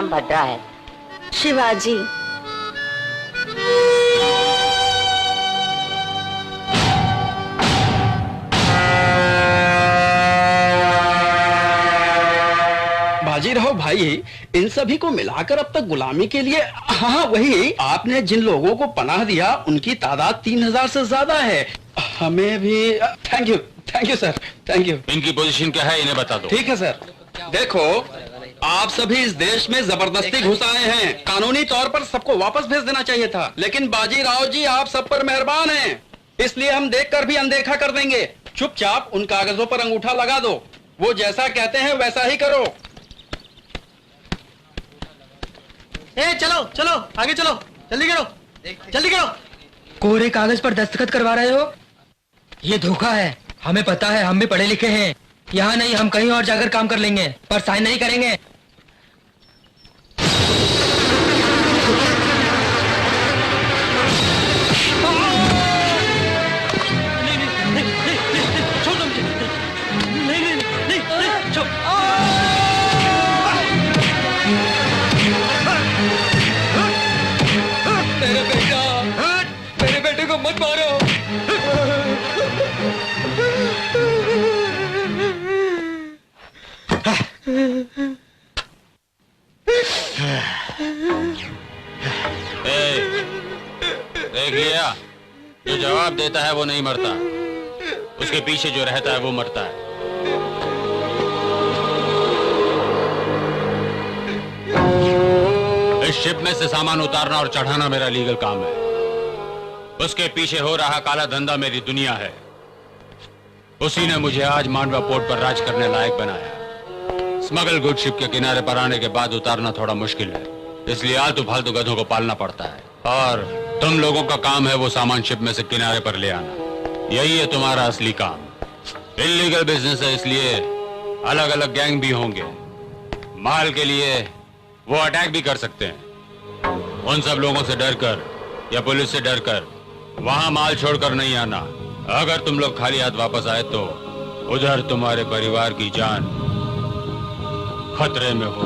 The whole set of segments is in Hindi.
नाम भद्रा है। शिवाजी। बाजीराव भाई, इन सभी को मिलाकर अब तक गुलामी के लिए, हाँ वही, आपने जिन लोगों को पनाह दिया उनकी तादाद 3000 से ज्यादा है। हमें भी thank you sir, thank you. इनकी पोजीशन क्या है इन्हें बता दो। ठीक है सर। देखो, आप सभी इस देश में जबरदस्ती घुस आए हैं। कानूनी तौर पर सबको वापस भेज देना चाहिए था, लेकिन बाजीराव जी आप सब पर मेहरबान हैं, इसलिए हम देखकर भी अनदेखा कर देंगे। चुपचाप उन कागजों पर अंगूठा लगा दो, वो जैसा कहते हैं वैसा ही करो। चलो चलो आगे चलो, जल्दी करो जल्दी करो। कोरे कागज पर दस्तखत करवा रहे हो? ये धोखा है। हमें पता है, हम भी पढ़े लिखे हैं। यहाँ नहीं, हम कहीं और जाकर काम कर लेंगे, पर साइन नहीं करेंगे। मेरे बेटे को मत मारो। देख लिया, जो जवाब देता है वो नहीं मरता, उसके पीछे जो रहता है वो मरता है। इस शिप में से सामान उतारना और चढ़ाना मेरा लीगल काम है। उसके पीछे हो रहा काला धंधा मेरी दुनिया है। उसी ने मुझे आज मांडवा पोर्ट पर राज करने लायक बनाया। स्मगल गुड शिप के किनारे पर आने के बाद उतारना थोड़ा मुश्किल है, इसलिए आलतू फालतू गधों को पालना पड़ता है, और तुम लोगों का काम है वो सामान शिप में से किनारे पर ले आना। यही है तुम्हारा असली काम। इल्लीगल बिजनेस है, इसलिए अलग अलग गैंग भी होंगे। माल के लिए वो अटैक भी कर सकते हैं। उन सब लोगों से डरकर या पुलिस से डरकर वहां माल छोड़कर नहीं आना। अगर तुम लोग खाली हाथ वापस आए तो उधर तुम्हारे परिवार की जान खतरे में हो।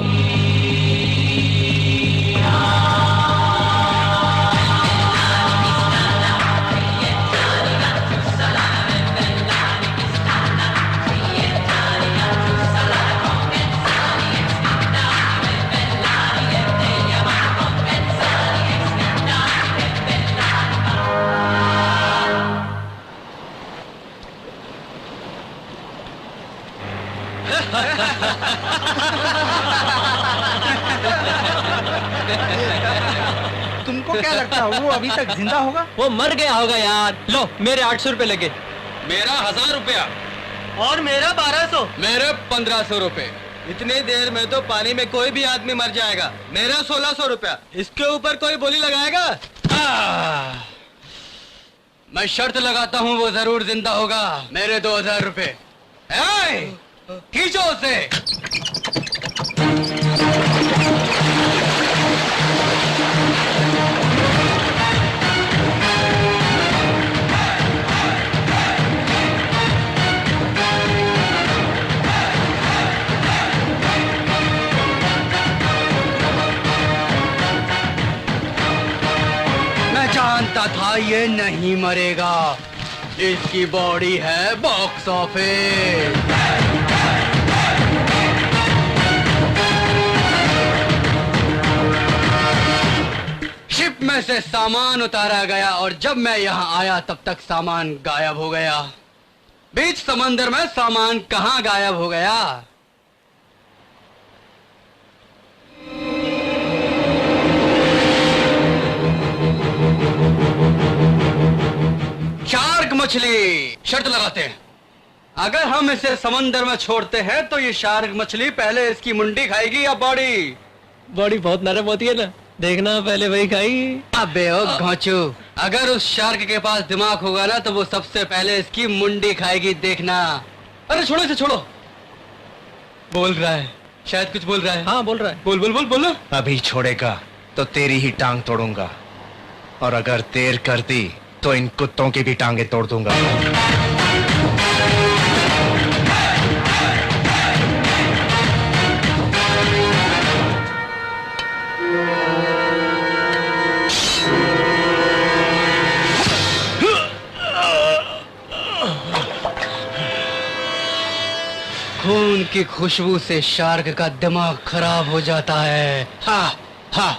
तुमको क्या लगता है वो अभी तक जिंदा होगा? वो मर गया होगा यार। लो, मेरे 800 रुपए लगे। मेरा 1000 रुपया। और मेरा 1200। मेरे 1500 रुपए। इतनी देर में तो पानी में कोई भी आदमी मर जाएगा। मेरा 1600 रुपया। इसके ऊपर कोई बोली लगाएगा? मैं शर्त लगाता हूँ वो जरूर जिंदा होगा। मेरे 2000 रुपए। खींचो उसे। मैं जानता था ये नहीं मरेगा। इसकी बॉडी है बॉक्स ऑफिस। शिप में से सामान उतारा गया और जब मैं यहाँ आया तब तक सामान गायब हो गया। बीच समंदर में सामान कहाँ गायब हो गया? शार्क मछली। शर्त लगाते हैं, अगर हम इसे समंदर में छोड़ते हैं तो ये शार्क मछली पहले इसकी मुंडी खाएगी या बॉडी? बॉडी बहुत नरम होती है ना, देखना पहले वही खाई। अबे ओ घोंचू, अगर उस शार्क के पास दिमाग होगा ना तो वो सबसे पहले इसकी मुंडी खाएगी, देखना। अरे छोड़ो इसे, छोड़ो। बोल रहा है, शायद कुछ बोल रहा है। हाँ बोल रहा है। बोल बोल बोल बोलो। अभी छोड़ेगा तो तेरी ही टांग तोड़ूंगा, और अगर देर कर दी तो इन कुत्तों की भी टांगे तोड़ दूंगा। खून की खुशबू से शार्क का दिमाग खराब हो जाता है। हा हा।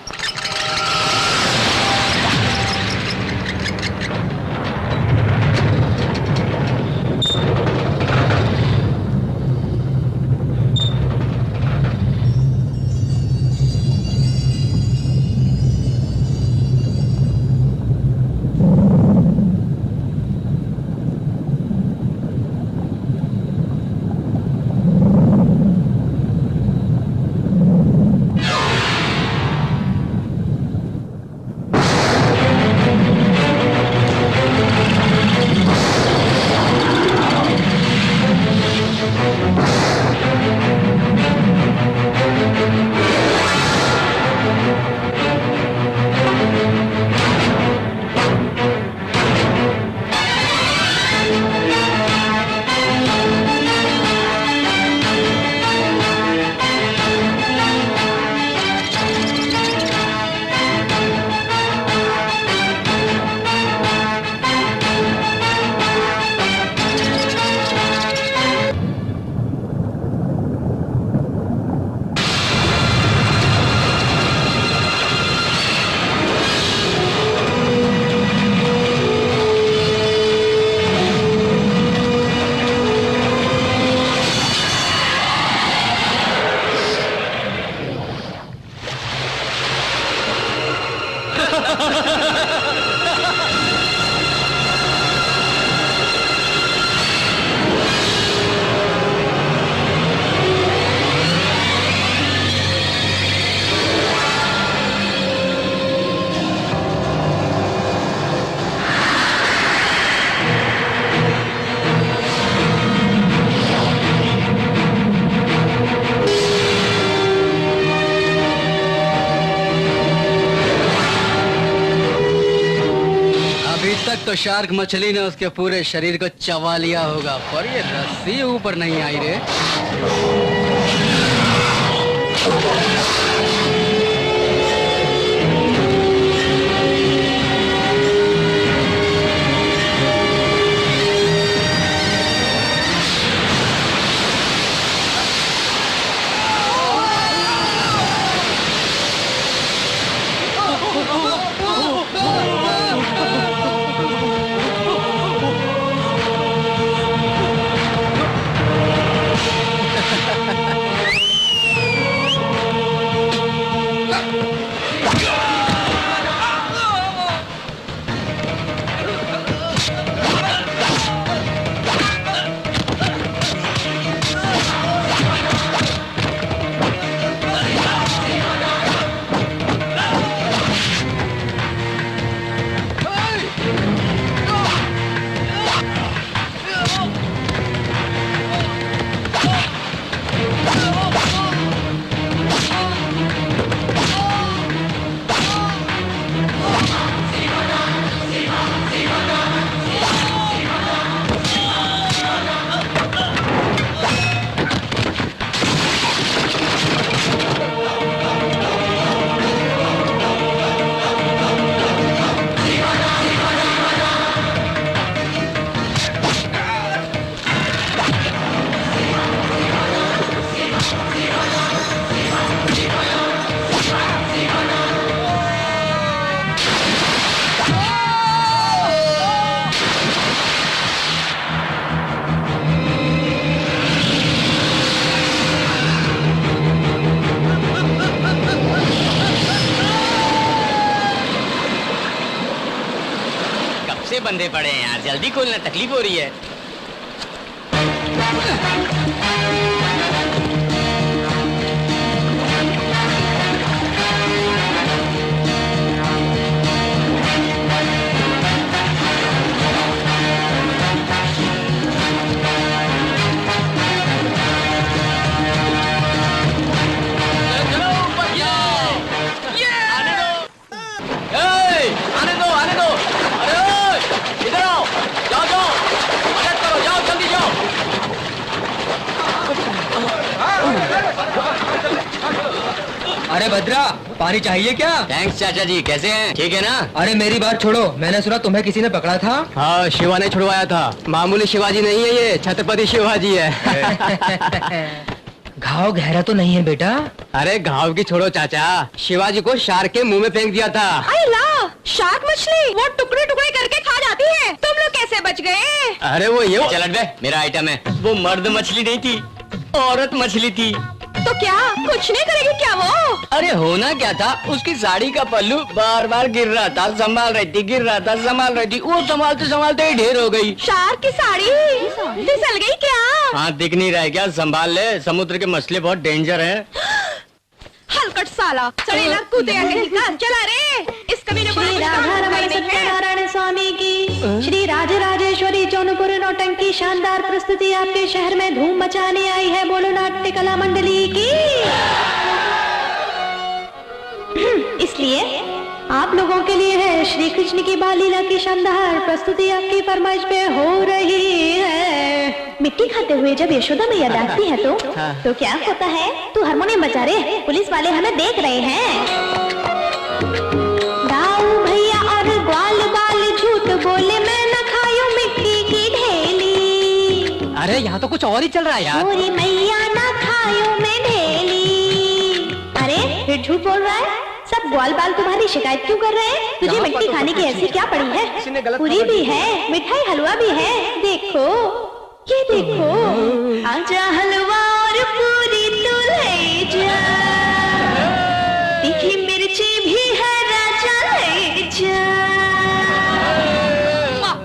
तो शार्क मछली ने उसके पूरे शरीर को चबा लिया होगा, पर ये रस्सी ऊपर नहीं आई रे। बंदे पड़े हैं यार, जल्दी खोलना, तकलीफ हो रही है। अरे भद्रा, पानी चाहिए क्या? थैंक्स चाचा जी, कैसे हैं? ठीक है ना? अरे मेरी बात छोड़ो, मैंने सुना तुम्हें किसी ने पकड़ा था। हाँ, शिवा ने छुड़वाया था। मामूली शिवाजी नहीं है ये, छत्रपति शिवाजी है। घाव गहरा तो नहीं है बेटा? अरे घाव की छोड़ो चाचा, शिवाजी को शार्क के मुंह में फेंक दिया था। अरे ला, शार्क मछली वो टुकड़े टुकड़े करके खा जाती है। तुम लोग कैसे बच गए? अरे वो ये चल बे, मेरा आइटम है। वो मर्द मछली नहीं थी, औरत मछली थी। तो क्या कुछ नहीं करेगी क्या वो? अरे होना क्या था, उसकी साड़ी का पल्लू बार बार गिर रहा था, संभाल रही थी, गिर रहा था, संभाल रही थी, वो संभालते संभालते ही ढेर हो गई। शार्क की साड़ी फिसल गई क्या? हाँ, दिख नहीं रहा है क्या? संभाल ले, समुद्र के मछली बहुत डेंजर है। हलकट साला, सड़ेला कूदेगा कहीं का। चला रे, इस कमीने को श्री राधा रमण सत्यनारायण स्वामी की, श्री राजराजेश्वरी जौनपुर नौटंकी शानदार प्रस्तुति आपके शहर में धूम मचाने आई है। बोलो नाट्य कला मंडली की। इसलिए आप लोगों के लिए है श्री कृष्ण की बाल लीला की शानदार प्रस्तुति आपकी फरमाइश पे हो रही है। मिट्टी खाते हुए जब यशोदा मैया डांटती है तो क्या होता है? तू हारमोनियम बजा रे, पुलिस वाले हमें देख रहे हैं। दाऊ भैया और ग्वाल बाल झूठ बोले, मैं न खायूं मिट्टी की ढेली। अरे यहाँ तो कुछ और ही चल रहा है यार। मोरी मैया न खायूं मैं ढेली। अरे फिर झूठ बोल रहा है? सब ग्वाल बाल तुम्हारी शिकायत क्यों कर रहे हैं? तुझे मिट्टी खाने की ऐसी क्या पड़ी है? पूरी भी है, मिठाई हलवा भी है। देखो ये देखो, आजा हलवा और पूरी तू ले जा। तीखी मिर्ची भी है राजा ले जा।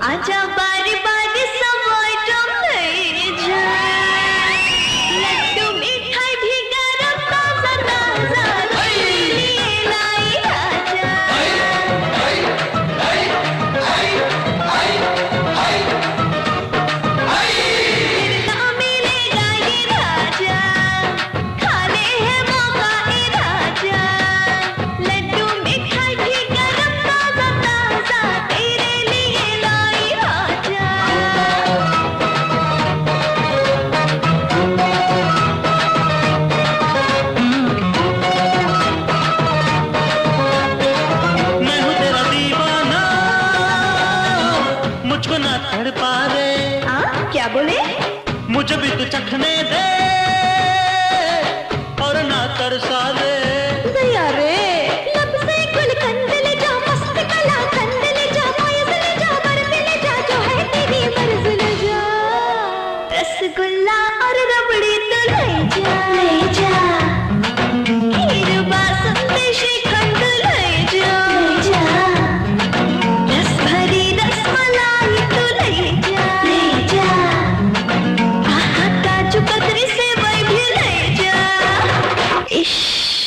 आजा बारी बारी सब आइटम ले जा। लड्डू मिठाई भी गरम ताजा ताजा लिए लाई राजा। फिर ना मिलेगा ये राजा, खाने हैं मौका ये राजा। लड्डू मिठाई भी गरम ताजा ताजा तेरे लिए लाई राजा। मैं हूँ तेरा दीवाना, मुझको ना तड़ पा रे, क्या बोले? मुझे भी तू चखने दे और ना तरसा दे। दया रे, लब से गुलकंद ले जा, मस्त कला कंद ले जा, मायूस ले जा, बर्फ ले जा, जो है तेरी मर्ज़ ले जा। रसगुल्ला और रबड़ी तो ले जा। खीर बासुंदी श्रीखंड ले जा। रस भरी रसमलाई तो ले जा। आहा, काजू कतरी सेवई भी ले जा। इश्श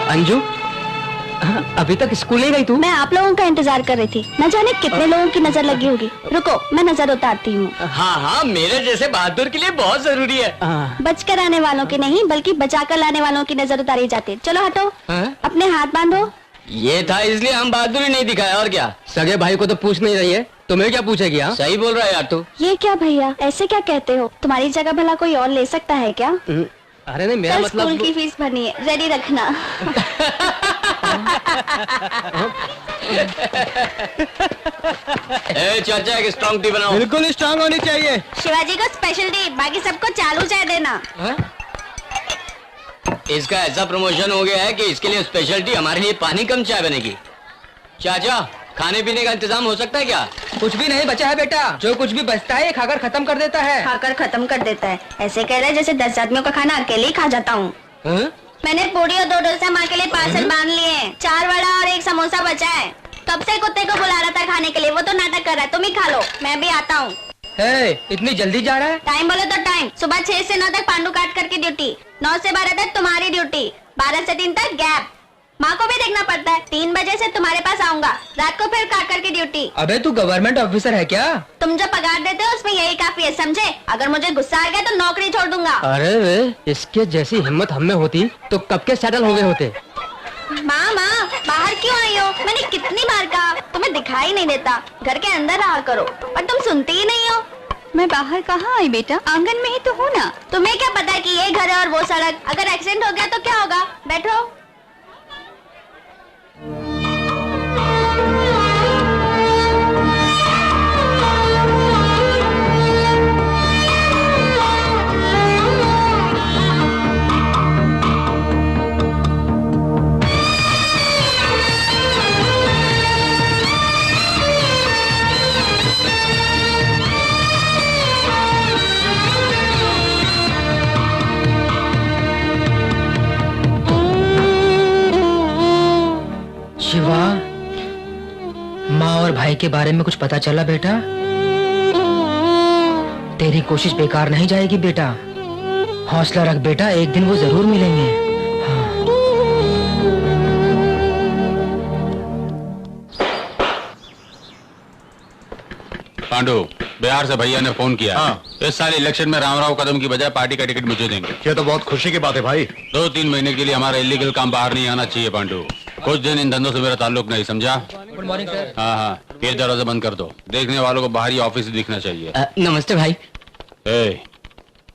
अंजू, अभी तक स्कूल नहीं गई तू? मैं आप लोगों का इंतजार कर रही थी। न जाने कितने लोगों की नजर लगी होगी। रुको, मैं नजर उतारती हूँ। हाँ हाँ, मेरे जैसे बहादुर के लिए बहुत जरूरी है। बच कर आने वालों की नहीं, बल्कि बचा कर लाने वालों की नजर उतारी जाती है। चलो हटो, अपने हाथ बांधो। ये था इसलिए हम बहादुरी नहीं दिखाया, और क्या। सगे भाई को तो पूछ नहीं रही है, तुम्हें क्या पूछेगी? हाँ, सही बोल रहा है यार तू। ये क्या भैया, ऐसे क्या कहते हो? तुम्हारी जगह भला कोई और ले सकता है क्या? अरे नहीं, मेरा कल मतलब स्कूल की फीस भरनी है, रेडी रखना। ए चाचा, एक स्ट्रॉन्ग टी बनाओ। बिल्कुल स्ट्रांग होनी चाहिए। शिवाजी को स्पेशल टी, बाकी सबको चालू चाय देना। इसका ऐसा प्रमोशन हो गया है कि इसके लिए स्पेशल टी, हमारे लिए पानी कम चाय बनेगी। चाचा, खाने पीने का इंतजाम हो सकता है क्या? कुछ भी नहीं बचा है बेटा, जो कुछ भी बचता है खाकर खत्म कर देता है। खाकर खत्म कर देता है, ऐसे कह रहा है जैसे 10 आदमियों का खाना अकेले ही खा जाता हूँ। मैंने पूरी और 2 डोसा माँ के लिए पार्सल बांध लिए हैं। 4 वड़ा और 1 समोसा बचा है। कब से कुत्ते को बुला रहा था खाने के लिए, वो तो नाटक कर रहा है। तुम ही खा लो, मैं भी आता हूँ। इतनी जल्दी जा रहा है? टाइम बोलो तो टाइम। सुबह 6 से 9 तक पांडू काट करके ड्यूटी, 9 से 12 तक तुम्हारी ड्यूटी, 12 से 3 तक गैप। माँ को भी देखना पड़ता है। 3 बजे से तुम्हारे पास आऊंगा, रात को फिर काट की ड्यूटी। अबे तू गवर्नमेंट ऑफिसर है क्या? तुम जो पगार देते हो उसमें यही काफी है, समझे? अगर मुझे गुस्सा आ गया तो नौकरी छोड़ दूंगा। अरे वे, इसके जैसी हिम्मत हम में होती तो कब के सेटल हो गए होते। माँ बाहर क्यों आई हो? मैंने कितनी बार कहा, तुम्हें दिखाई नहीं देता। घर के अंदर रहा करो, पर तुम सुनती ही नहीं हो। मैं बाहर कहाँ आई बेटा, आंगन में ही तो हूँ ना। तुम्हें क्या पता है कि ये घर है और वो सड़क? अगर एक्सीडेंट हो गया तो क्या होगा? बैठो। शिवा, माँ और भाई के बारे में कुछ पता चला बेटा? तेरी कोशिश बेकार नहीं जाएगी बेटा। हौसला रख बेटा, एक दिन वो जरूर मिलेंगे। हाँ। पांडु, बिहार से भैया ने फोन किया। हाँ। इस साल इलेक्शन में रामराव कदम की बजाय पार्टी का टिकट मुझे देंगे। ये तो बहुत खुशी की बात है भाई। 2-3 महीने के लिए हमारा इलीगल काम बाहर नहीं आना चाहिए पांडु। कुछ दिन इन धंधों से मेरा ताल्लुक नहीं, समझा? Good morning sir. हाँ, फिर दरवाजा बंद कर दो। देखने वालों को बाहरी ऑफिस ही दिखना चाहिए। नमस्ते भाई।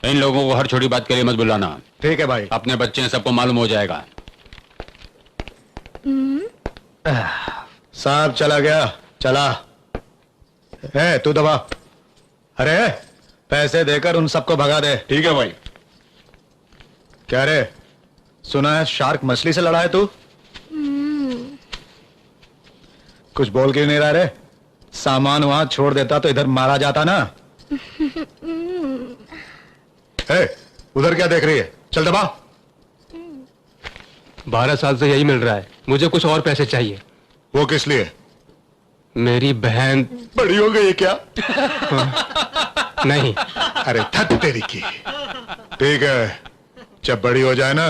इन लोगों को हर छोटी बात के लिए मत बुलाना। ठीक है भाई। अपने बच्चे हैं, सबको मालूम हो जाएगा। साहब चला गया, चला। तू दबा। अरे पैसे देकर उन सबको भगा दे। ठीक है भाई। क्या रे, सुना है शार्क मछली से लड़ा है तू? कुछ बोल क्यों नहीं रहा रे? सामान वहां छोड़ देता तो इधर मारा जाता ना। उधर क्या देख रही है? चल दबा। 12 साल से यही मिल रहा है, मुझे कुछ और पैसे चाहिए। वो किस लिए? मेरी बहन बड़ी हो गई है क्या? नहीं। अरे थक तेरी की। ठीक है, जब बड़ी हो जाए ना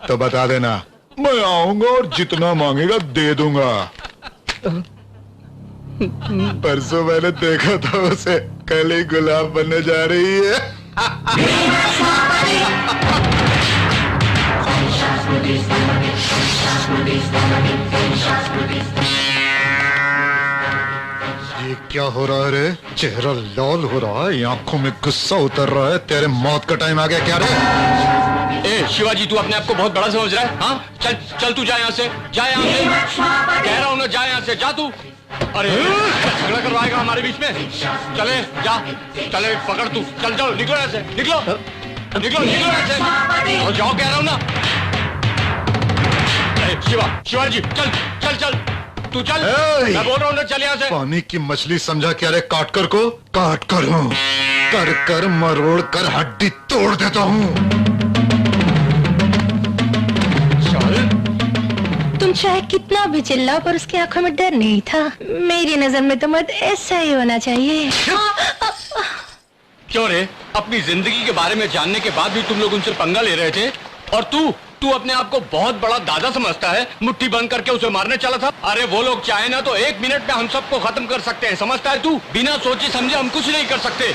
तो बता देना, मैं आऊंगा और जितना मांगेगा दे दूंगा। परसों मैंने देखा था उसे, कल ही गुलाब बनने जा रही है। ये क्या हो रहा है रे? चेहरा लाल हो रहा है, आंखों में गुस्सा उतर रहा है। तेरे मौत का टाइम आ गया क्या रे? शिवाजी, तू अपने आप को बहुत बड़ा समझ रहा है? हाँ, चल तू जा यहाँ से, जा यहाँ से। कह रहा हूँ ना, जा यहाँ से, जा तू। अरे झगड़ा करवाएगा हमारे बीच में? चले जा, चले पकड़ तू, चल जाओ, निकलो यहाँ से, निकलो यहाँ से, और जाओ, कह रहा हूँ ना। शिवाजी, चल तू चल। मैं बोल रहा हूँ ना, चल यहाँ से। पानी की मछली समझा क्या रे? काट कर हूँ, कर मरोड़ कर हड्डी तोड़ देता हूँ। तुम चाहे कितना भी चिल्ला पर उसकी आंखों में डर नहीं था। मेरी नजर में तो मर्द ऐसा ही होना चाहिए। क्यों रे, अपनी जिंदगी के बारे में जानने के बाद भी तुम लोग उनसे पंगा ले रहे थे? और तू अपने आप को बहुत बड़ा दादा समझता है, मुट्ठी बंद करके उसे मारने चला था। अरे वो लोग चाहे ना तो 1 मिनट में हम सबको खत्म कर सकते हैं, समझता है तू? बिना सोचे समझे हम कुछ नहीं कर सकते।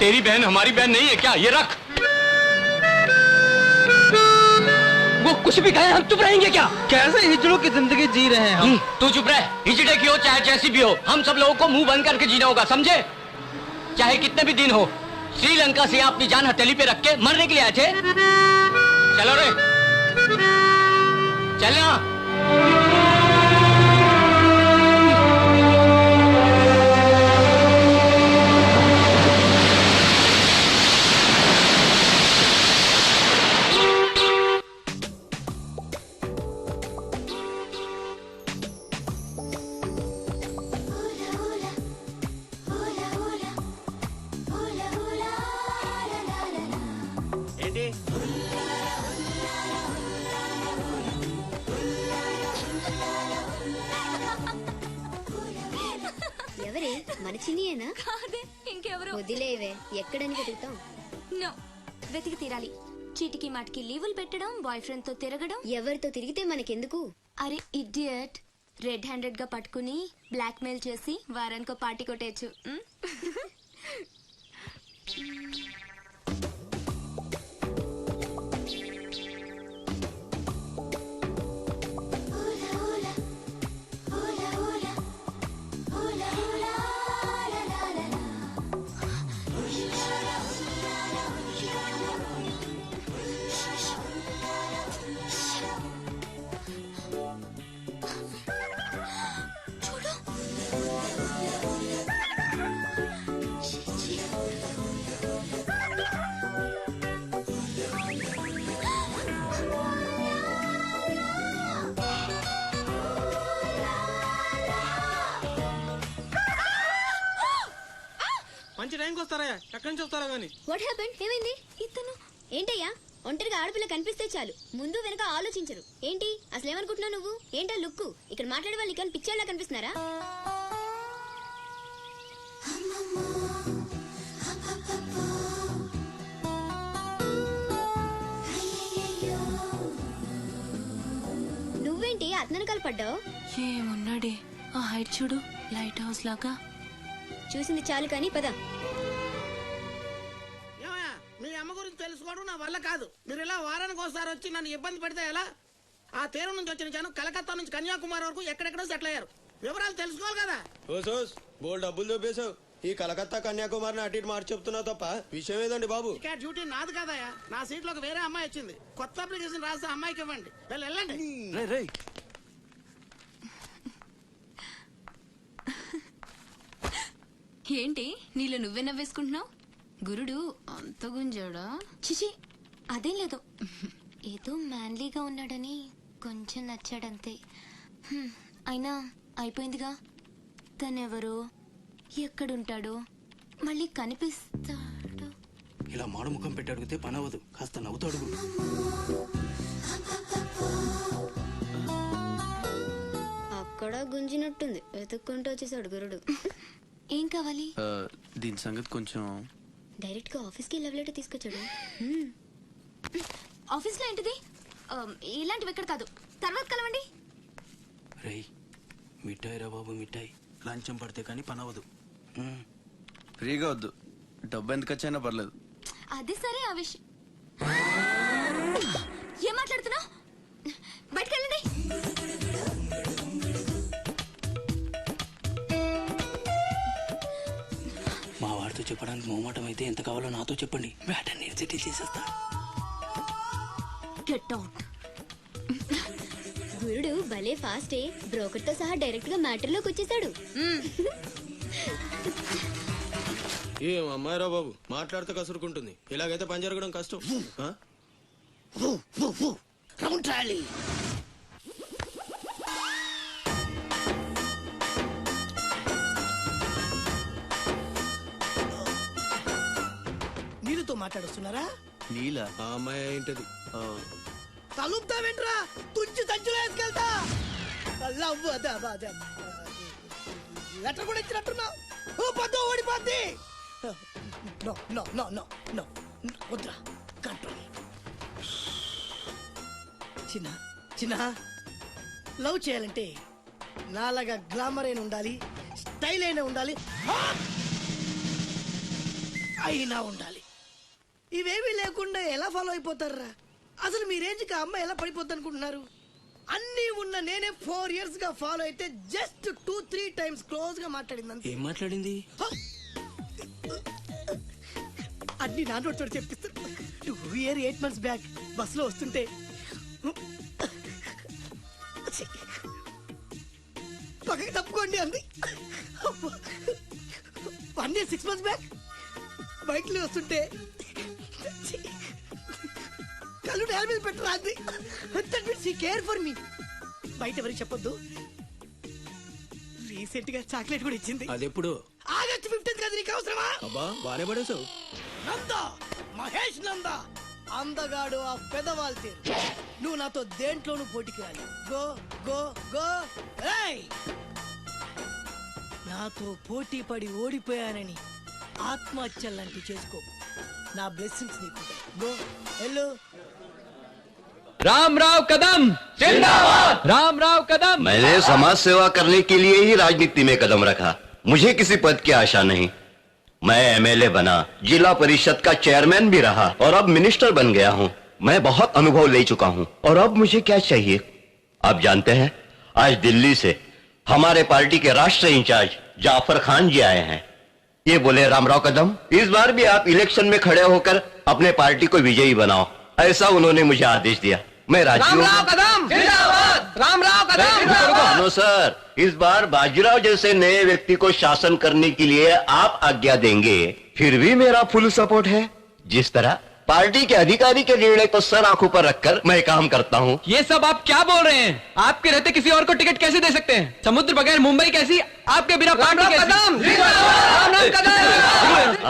तेरी बहन हमारी बहन नहीं है क्या? ये रख। वो कुछ भी कहे हम चुप रहेंगे क्या? कैसे हिजड़ों की जिंदगी जी रहे हैं हम। तू चुप रह, हिजड़े की हो चाहे जैसी भी हो, हम सब लोगों को मुंह बंद करके जीना होगा, समझे? चाहे कितने भी दिन हो। श्रीलंका से अपनी जान हथेली पे रख के मरने के लिए आए थे। चलो रे, चलना। ఎవరే మన చిన్నియేనా? కాదే, ఇంకెవరు? వదిలేవే, ఎక్కడని వెతుకుతాం? నో, వెతికి తీరాలి. చీటికి మాటికి లీవులు పెట్టడం, బాయ్ ఫ్రెండ్ తో తిరగడం. ఎవరితో తిరిగితే మనకెందుకు? అరే ఇడియట్, రెడ్ హ్యాండెడ్ గా పట్టుకుని బ్లాక్ మెయిల్ చేసి వారానికో పార్టీ కొట్టేయచ్చు. మంచి టైంకి వస్తారా? ఎక్కడి నుంచి వస్తారా గానీ? What happened? ఏమైంది? ఇతను ఏంటయ్యా, ఒంటరిగా ఆడపిల్ల కనిపిస్తే చాలు ముందు వెనక ఆలోచించరు. ఏంటి అసలు ఏమనుకుంటున్నావు నువ్వు? ఏంటా లుక్కు? ఇక్కడ మాట్లాడే వాళ్ళు ఇక్కడ పిక్చర్లా కనిపిస్తున్నారా? నువ్వేంటి అతనకాలు పడ్డావు? ఏమున్నాడే ఆ హైట్ చూడు, లైట్ హౌస్ లాగా. చూసింది చాలు కానీ పద. మీ అమ్మ గురించి తెలుసుకోవడం నా వల్ల కాదు. మీరు ఇలా వారానికి ఒకసారి వచ్చి నన్ను ఇబ్బంది పెడితే ఎలా? ఆ తీరం నుంచి వచ్చిన జనం కలకత్తా నుంచి కన్యాకుమారి వరకు ఎక్కడెక్కడో సెటిల్ అయ్యారు. వివరాలు తెలుసుకోవాలి కదా. బోల్ డబ్బులు చూపేశావు. ఈ కలకత్తా కన్యాకుమారిని అటు ఇటు మార్చి చెప్తున్నావు తప్ప విషయం ఏదండి బాబు? ఇక డ్యూటీ నాది కదయా. నా సీట్ లోకి వేరే అమ్మాయి వచ్చింది. కొత్త అప్లికేషన్ రాస్తే అమ్మాయికి ఇవ్వండి. వెళ్ళండి. ఏంటి నీలో నువ్వే నవ్వేసుకుంటున్నావు? గురుడు అంత గుంజాడా? చిచి అదేం లేదు, ఏదో మ్యాన్లీగా ఉన్నాడని కొంచెం నచ్చాడంతే. అయినా అయిపోయిందిగా. తనెవరో, ఎక్కడుంటాడో, మళ్ళీ కనిపిస్తాడో. ఇలా మాడు ముఖం పెట్టి అడిగితే పని అవ్వదు. కాస్త నవ్వుతూ అడుగు. అక్కడ గుంజినట్టుంది. వెతుక్కుంటూ వచ్చేసాడు గురుడు. ఏం కావాలి? దీని సంగతి కొంచెం. డైరెక్ట్ గా ఆఫీస్ కి లవ్ లెటర్ తీసుకొచ్చాడు. ఆఫీస్ లో ఏంటిది? ఇలాంటివి ఎక్కడ కాదు, తర్వాత కలవండి. రేయ్ మిఠాయి రా బాబు, మిఠాయి. లంచం పడితే కానీ పని అవ్వదు. ఫ్రీగా వద్దు, డబ్బు ఎంత ఖర్చైనా పర్లేదు. అది సరే, ఆ విషయం ఏం మాట్లాడుతున్నావు? బయటకు వెళ్ళండి. మా వాడితో చెప్పడానికి మొహమాటం అయితే ఎంత కావాలో నాతో చెప్పండి. బ్యాటర్ నేను సెటిల్ చేసేస్తా. Get out. గురుడు భలే ఫాస్టే. బ్రోకర్ తో సహా డైరెక్ట్ గా మ్యాటర్ లోకి వచ్చేసాడు. ఏం అమ్మాయిరా బాబు, మాట్లాడితే కసురుకుంటుంది. ఇలాగైతే పని జరగడం కష్టం. నీళ్ళతో మాట్లాడుస్తున్నారా? నీలా? ఆ అమ్మాయి ఏంటది? తలుపుతావేంట్రా తుంచి సంచులో వేసుకెళ్తా లెటర్ కూడా ఇచ్చినట్టున్నావు ఓ పద్దు ఓడిపోద్ది no no no no no వద్దురా కంట్రోల్ చిన్న చిన్న లవ్ చేయాలంటే నాలాగా గ్లామర్ అయిన ఉండాలి స్టైల్ అయినా ఉండాలి అయినా ఉండాలి ఇవేమీ లేకుండా ఎలా ఫాలో అయిపోతారా అసలు మీ రేంజ్కి ఆ అమ్మాయి ఎలా పడిపోద్ది అనుకుంటున్నారు అన్నీ ఉన్న నేనే 4 years గా ఫాలో అయితే జస్ట్ 2-3 times క్లోజ్ గా మాట్లాడింది అంతే ఏం మాట్లాడింది అన్ని నా నోటితో చెప్పిస్తారు 2 years 8 months బ్యాక్ బస్సులో వస్తుంటే పక్కకి తప్పుకోండి అంది 1 year 6 months బ్యాక్ బైక్ లో వస్తుంటే కళ్ళు నేల మీద పెట్టరా అంది that means she care for me బయట ఎవరికి చెప్పొద్దు రీసెంట్ గా చాక్లెట్ కూడా ఇచ్చింది అదెప్పుడు ఆగస్ట్ 15th కదా నీకు అవసరమా అబ్బా బానే పడేసావు నందా మహేష్ నందా అందగాడు ఆ పెదవాళ్ళ తీరు నువ్వు నాతో దేంట్లోనూ పోటీకి రాలి గో గో గో ఏయ్ నాతో పోటీ పడి ఓడిపోయానని ఆత్మహత్యలాంటి చేసుకో నా బ్లెస్సింగ్స్ నీకు గో హెల్లో रामराव कदम जिंदाबाद। रामराव कदम। मैंने समाज सेवा करने के लिए ही राजनीति में कदम रखा। मुझे किसी पद की आशा नहीं। मैं एमएलए बना, जिला परिषद का चेयरमैन भी रहा और अब मिनिस्टर बन गया हूँ। मैं बहुत अनुभव ले चुका हूँ और अब मुझे क्या चाहिए आप जानते हैं? आज दिल्ली से हमारे पार्टी के राष्ट्रीय इंचार्ज जाफर खान जी आए हैं। ये बोले रामराव कदम इस बार भी आप इलेक्शन में खड़े होकर अपने पार्टी को विजयी बनाओ, ऐसा उन्होंने मुझे आदेश दिया। मैं राजी हूँ। रामराव कदम जिंदाबाद। रामराव कदम। नो सर, इस बार बाजीराव जैसे नए व्यक्ति को शासन करने के लिए आप आज्ञा देंगे, फिर भी मेरा फुल सपोर्ट है। जिस तरह पार्टी के अधिकारी के निर्णय को सर आंखों पर रखकर मैं काम करता हूँ। ये सब आप क्या बोल रहे हैं? आपके रहते किसी और को टिकट कैसे दे सकते हैं? समुद्र बगैर मुंबई कैसी, आपके बिना पार्टी कैसी?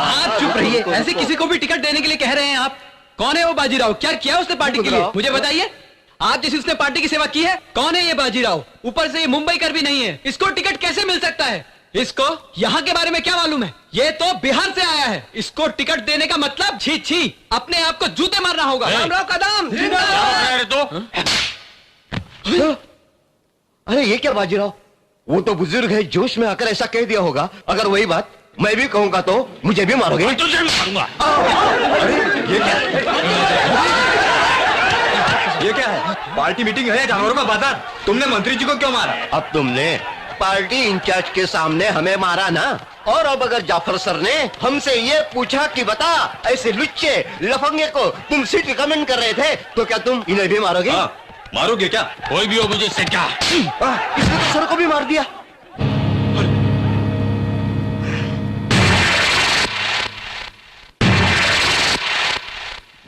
आप चुप रहिए। ऐसे किसी को भी टिकट देने के लिए कह रहे हैं आप? कौन है वो बाजीराव? क्या किया उसने पार्टी के लिए? मुझे बताइए। आज जैसे उसने पार्टी की सेवा की है, कौन है ये बाजीराव? ऊपर से ये मुंबई कर भी नहीं है, इसको टिकट कैसे मिल सकता है? इसको यहाँ के बारे में क्या मालूम है? ये तो बिहार से आया है, इसको टिकट देने का मतलब छी छी, अपने आप को जूते मारना होगा। रामराव कदम जिंदाबाद। अरे ये क्या बाजीराव, वो तो बुजुर्ग है, जोश में आकर ऐसा कह दिया होगा। अगर वही बात मैं भी कहूंगा तो मुझे भी मारोगे? मैं तुझे भी मारूंगा। अरे ये क्या? ये क्या है? पार्टी मीटिंग है, जानवरों का बाजार। तुमने मंत्री जी को क्यों मारा? अब तुमने पार्टी इंचार्ज के सामने हमें मारा ना, और अब अगर जाफर सर ने हमसे ये पूछा कि बता ऐसे लुच्चे लफंगे को तुम सीट रिकमेंड कर रहे थे, तो क्या तुम इन्हें भी मारोगे? मारोगे क्या? कोई भी हो मुझे इससे क्या? इसने तो सर को भी मार दिया।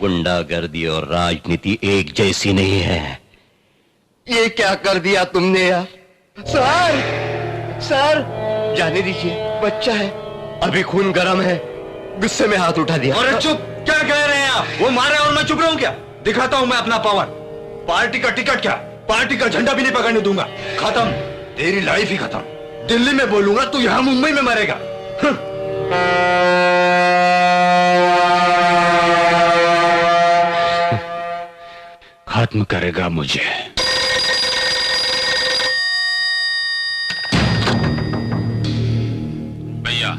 गुंडागर्दी और राजनीति एक जैसी नहीं है। ये क्या कर दिया तुमने यार? सर सर जाने दीजिए, बच्चा है, अभी खून गर्म है, गुस्से में हाथ उठा दिया। अरे चुप, क्या कह रहे हैं आप? वो मारे और मैं चुप रहूं क्या? दिखाता हूं मैं अपना पावर। पार्टी का टिकट क्या, पार्टी का झंडा भी नहीं पकड़ने दूंगा। खत्म, तेरी लाइफ ही खत्म। दिल्ली में बोलूंगा, तू यहां मुंबई में मरेगा। खत्म करेगा मुझे। भैया,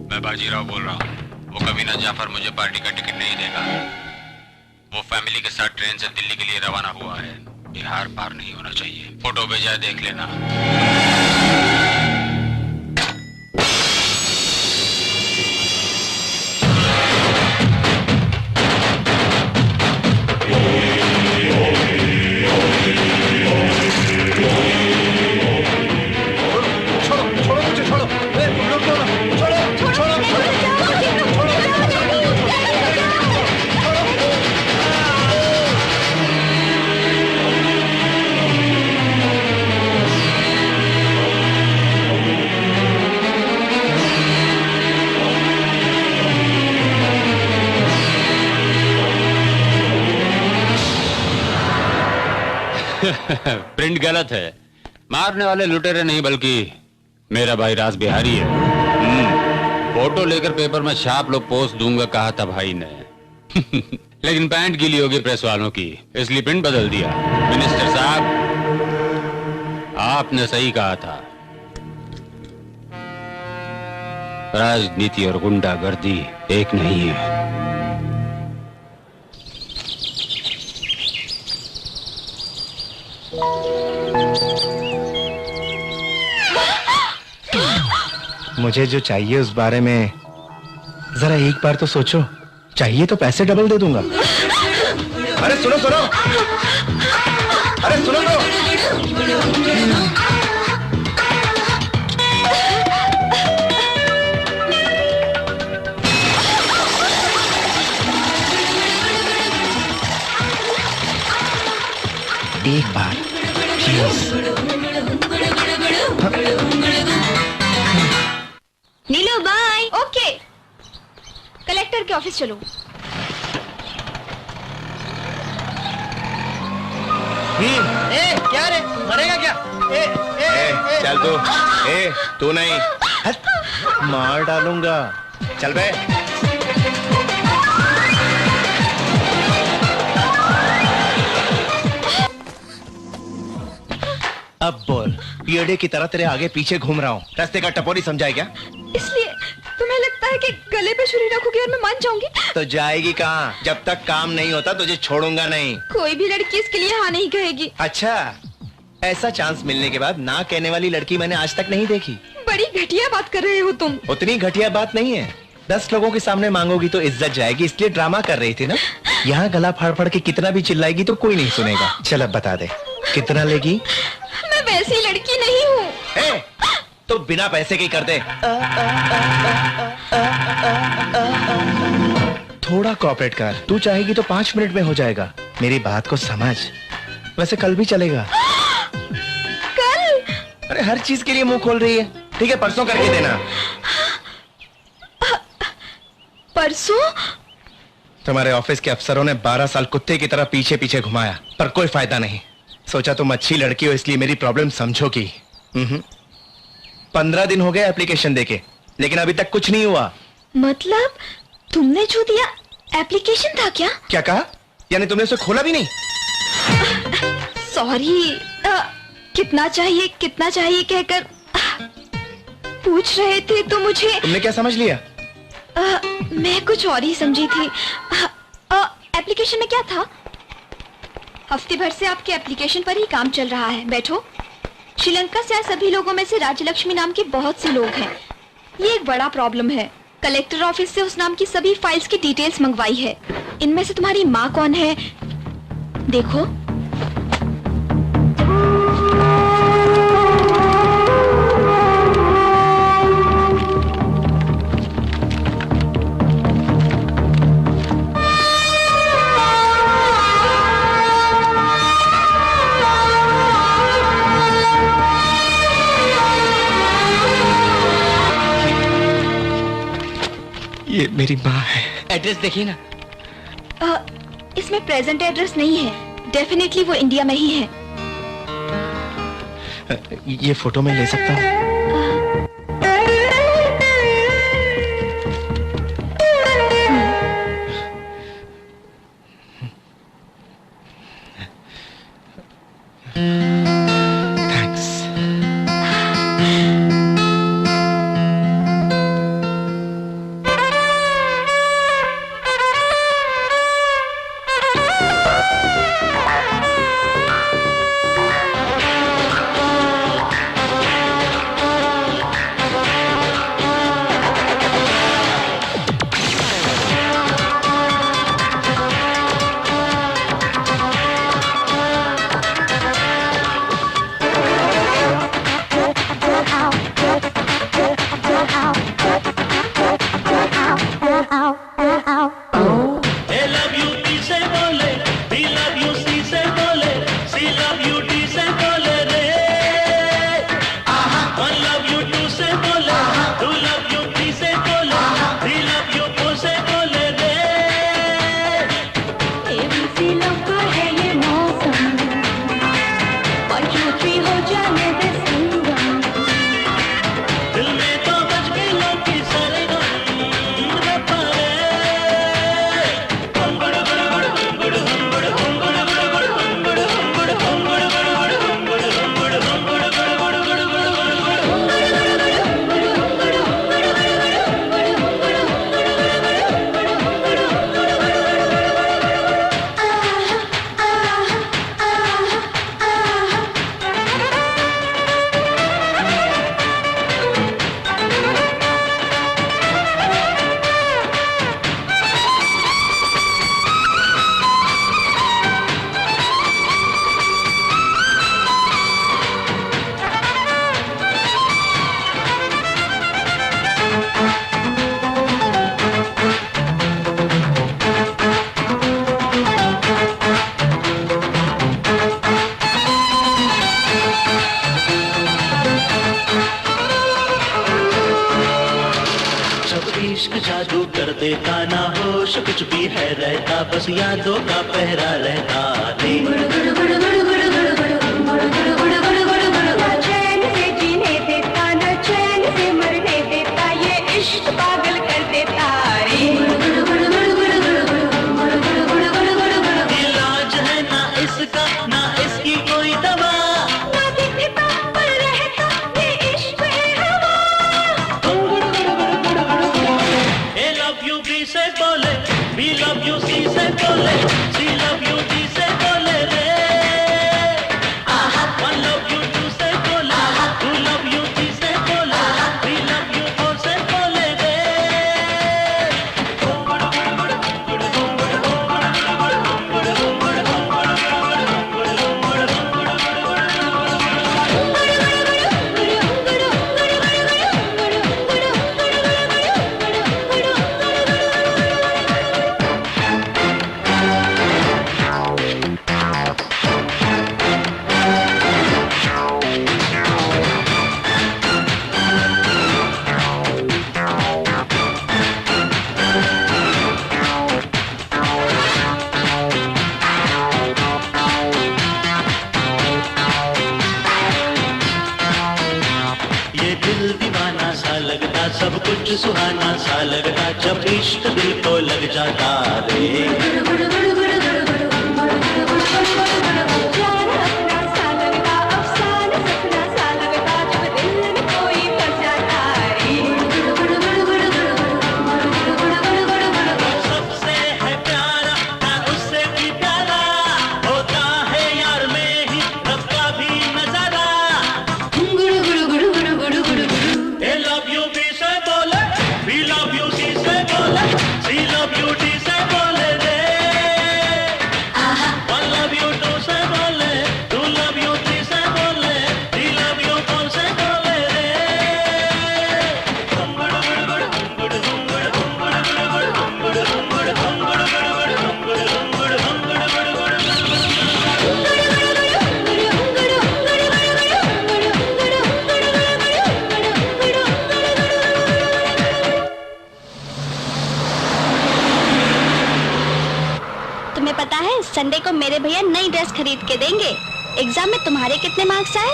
मैं बाजीराव बोल रहा हूँ। वो कभी ना जाफर मुझे पार्टी का टिकट नहीं देगा। वो फैमिली के साथ ट्रेन से दिल्ली के लिए रवाना हुआ है। बिहार पार नहीं होना चाहिए। फोटो भेजा है, देख लेना। प्रिंट गलत है। मारने वाले लुटेरे नहीं बल्कि मेरा भाई राज बिहारी है। फोटो लेकर पेपर में छाप लो, पोस्ट दूंगा कहा था भाई ने। लेकिन पैंट गीली होगी प्रेस वालों की, इसलिए प्रिंट बदल दिया। मिनिस्टर साहब, आपने सही कहा था, राजनीति और गुंडागर्दी एक नहीं है। मुझे जो चाहिए उस बारे में जरा एक बार तो सोचो। चाहिए तो पैसे डबल दे दूंगा। अरे सुनो सुनो, अरे सुनो तो। एक बार please. Neelu bye. Okay, collector के ऑफिस चलो। क्या रे, मरेगा क्या? चल तू नहीं, मार डालूंगा। चल बे। अब बोल, कीड़े की तरह तेरे आगे पीछे घूम रहा हूँ, रास्ते का टपोरी समझाए क्या? इसलिए तुम्हें लगता है कि गले पे छुरी रखोगी और मैं मान जाऊंगी? तो जाएगी कहाँ? जब तक काम नहीं होता तुझे छोड़ूंगा नहीं। कोई भी लड़की इसके लिए हाँ नहीं कहेगी। अच्छा, ऐसा चांस मिलने के बाद ना कहने वाली लड़की मैंने आज तक नहीं देखी। बड़ी घटिया बात कर रहे हो तुम। उतनी घटिया बात नहीं है। 10 लोगों के सामने मांगोगी तो इज्जत जाएगी, इसलिए ड्रामा कर रही थी ना। यहाँ गला फाड़ फाड़ के कितना भी चिल्लाएगी तो कोई नहीं सुनेगा। चल अब बता दे, कितना लेगी? मैं वैसी लड़की नहीं हूँ। तो बिना पैसे के कर दे। थोड़ा कोऑपरेट कर। तू चाहेगी तो 5 मिनट में हो जाएगा। मेरी बात को समझ। वैसे कल भी चलेगा। कल? अरे हर चीज के लिए मुंह खोल रही है। ठीक है, परसों करके देना। परसों? तुम्हारे ऑफिस के अफसरों ने 12 साल कुत्ते की तरह पीछे पीछे घुमाया, पर कोई फायदा नहीं। सोचा तुम अच्छी लड़की हो इसलिए मेरी प्रॉब्लम समझोगी। 15 दिन हो गए एप्लीकेशन देके, लेकिन अभी तक कुछ नहीं हुआ। मतलब तुमने जो दिया एप्लीकेशन था क्या? क्या कहा? यानी तुमने उसे खोला भी नहीं? सॉरी, कितना चाहिए कहकर पूछ रहे थे तो मुझे। तुमने क्या समझ लिया? मैं कुछ और ही समझी थी। एप्लीकेशन में क्या था? हफ्ते भर से आपके एप्लीकेशन पर ही काम चल रहा है। बैठो। श्रीलंका से आए सभी लोगों में से राज्यलक्ष्मी नाम के बहुत से लोग हैं। ये एक बड़ा प्रॉब्लम है। कलेक्टर ऑफिस से उस नाम की सभी फाइल्स की डिटेल्स मंगवाई है। इनमें से तुम्हारी माँ कौन है? देखो। ये मेरी माँ है। एड्रेस देखिए ना। इसमें प्रेजेंट एड्रेस नहीं है। डेफिनेटली वो इंडिया में ही है। ये फोटो मैं ले सकता हूँ? जादू कर देता, ना होश कुछ भी है रहता, बस यादों का पहरा रहता रे। ना चैन से जीने देता, ना चैन से मरने देता, ये इश्क पागल कर देता रे। इलाज है ना इसका, ना इसकी कोई दवा, ना दिखता पर रहता, ये इश्क है हवा। ए लव यू बी से बोले, बी लव यू सी से बोले, सी लव यू डी से बोले रे। वन लव यू टू से बोले, टू लव यू थ्री से बोले, थ्री लव यू फोर से बोले रे। ये दिल दीवाना सा लगता, सब कुछ सुहाना सा लगता, जब इश्क दिल को लग जाता रे। जाना अपना सा लगता, अफसाना सपना सा लगता, जब दिल में कोई फंस जाता रे। सबसे है प्यारा ना उससे भी प्यारा, होता है यार में ही रब का भी नजारा। ए लव यू बी से बोले, बी लव यू सी से बोले, सी लव यू डी से बोले रे। वन लव यू टू से बोले, टू लव यू थ्री से बोले, थ्री लव यू फोर से बोले रे। तुम्हें पता है संडे को मेरे भैया नई ड्रेस खरीद के देंगे। एग्जाम में तुम्हारे कितने मार्क्स आए?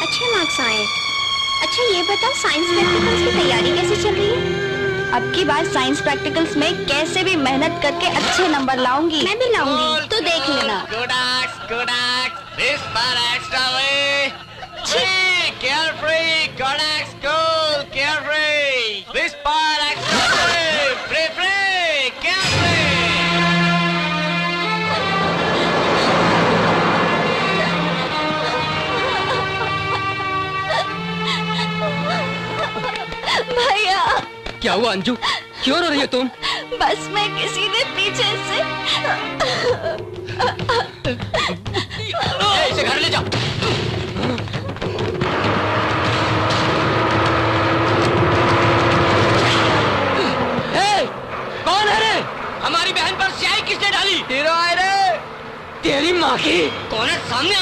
अच्छे मार्क्स आए। अच्छा ये बताओ साइंस प्रैक्टिकल्स की तैयारी कैसे चल रही है? अब की बार साइंस प्रैक्टिकल्स में कैसे भी मेहनत करके अच्छे नंबर लाऊंगी। मैं भी लाऊंगी, तो देख लेना। This bar extra way. Free, carefree, Kodak school, carefree. This bar extra way. Free, free, carefree. भैया क्या हुआ अंजू, क्यों रो रही हो तुम? बस मैं किसी ने पीछे से इसे घर ले जाओ। कौन है रे? हमारी बहन पर स्याही किसने डाली? तेरा है रे। तेरी माँ की। कौन है? सामने आ।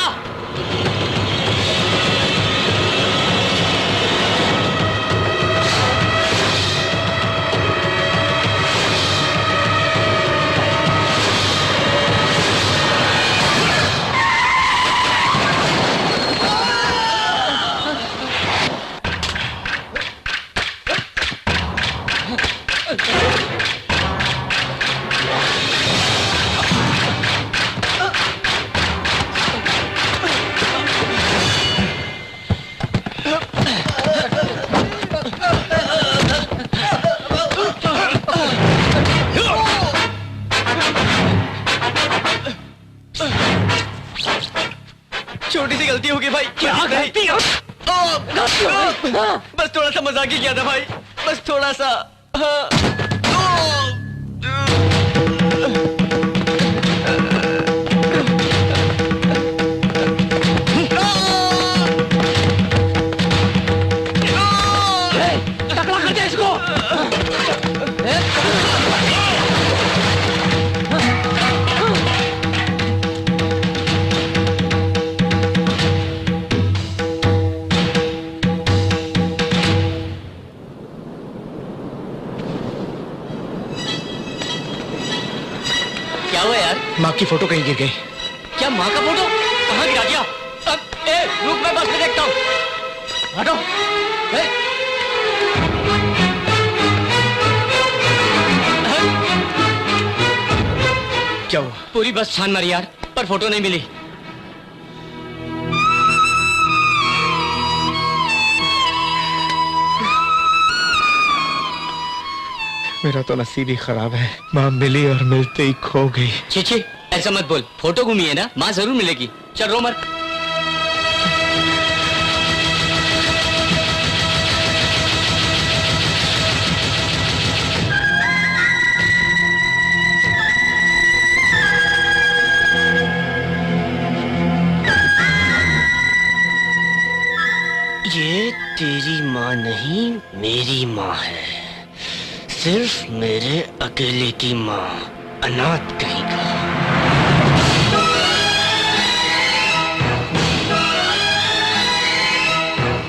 छोटी सी गलती होगी भाई। क्या गलती? बस थोड़ा सा मजाक ही किया था भाई, बस थोड़ा सा। टकला कर दे इसको। की फोटो कहीं गिर गई। क्या माँ का फोटो? कहाँ गिरा दिया? रुक, मैं बस में देखता हूँ। हटो। क्या हुआ? पूरी बस छान मारी यार, पर फोटो नहीं मिली। मेरा तो नसीब ही खराब है। माँ मिली और मिलते ही खो गई। छी, ऐसा मत बोल। फोटो घूमी है ना, माँ जरूर मिलेगी। चल रो मत। ये तेरी माँ नहीं, मेरी माँ है। सिर्फ मेरे अकेले की माँ, अनाथ कहीं का।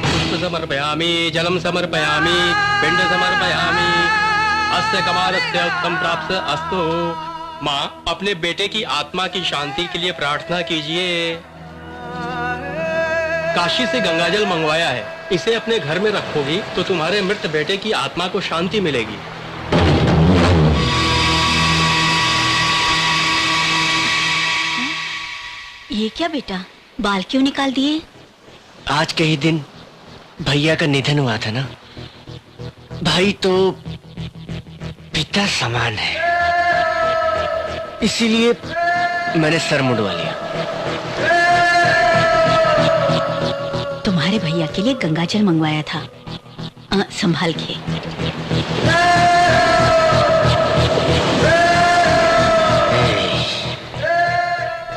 पुष्प समर्पयामि, जलम समर्पयामि, पिंड समर्पयामि, अस्य कमालस्य उत्तम प्राप्त अस्तु। माँ, अपने बेटे की आत्मा की शांति के लिए प्रार्थना कीजिए। काशी से गंगाजल मंगवाया है, इसे अपने घर में रखोगी तो तुम्हारे मृत बेटे की आत्मा को शांति मिलेगी। ये क्या बेटा, बाल क्यों निकाल दिए? आज के ही दिन भैया का निधन हुआ था ना। भाई तो पिता समान है, इसीलिए मैंने सर मुंडवा लिया। तुम्हारे भैया के लिए गंगाजल मंगवाया था, संभाल के।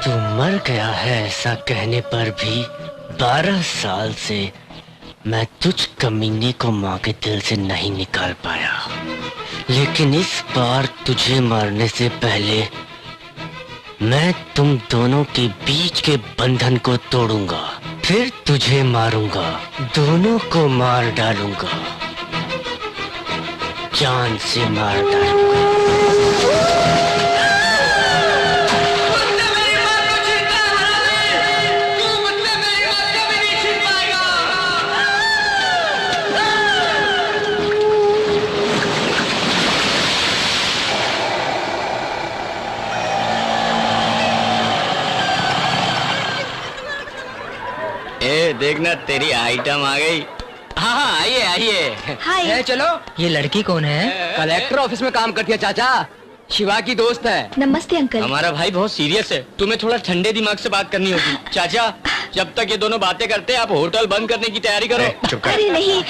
तू मर गया है ऐसा कहने पर भी 12 साल से मैं तुझ कमीने को माँ के दिल से नहीं निकाल पाया, लेकिन इस बार तुझे मारने से पहले मैं तुम दोनों के बीच के बंधन को तोड़ूंगा, फिर तुझे मारूंगा, दोनों को मार डालूंगा, जान से मार डालूंगा। देखना तेरी आइटम आ गई। हाँ, आइए आइए। हाय। चलो। ये लड़की कौन है? कलेक्टर ऑफिस में काम करती है चाचा, शिवा की दोस्त है। नमस्ते अंकल। हमारा भाई बहुत सीरियस है, तुम्हें थोड़ा ठंडे दिमाग से बात करनी होगी। चाचा, जब तक ये दोनों बातें करते हैं आप होटल बंद करने की तैयारी करो। अरे नहीं,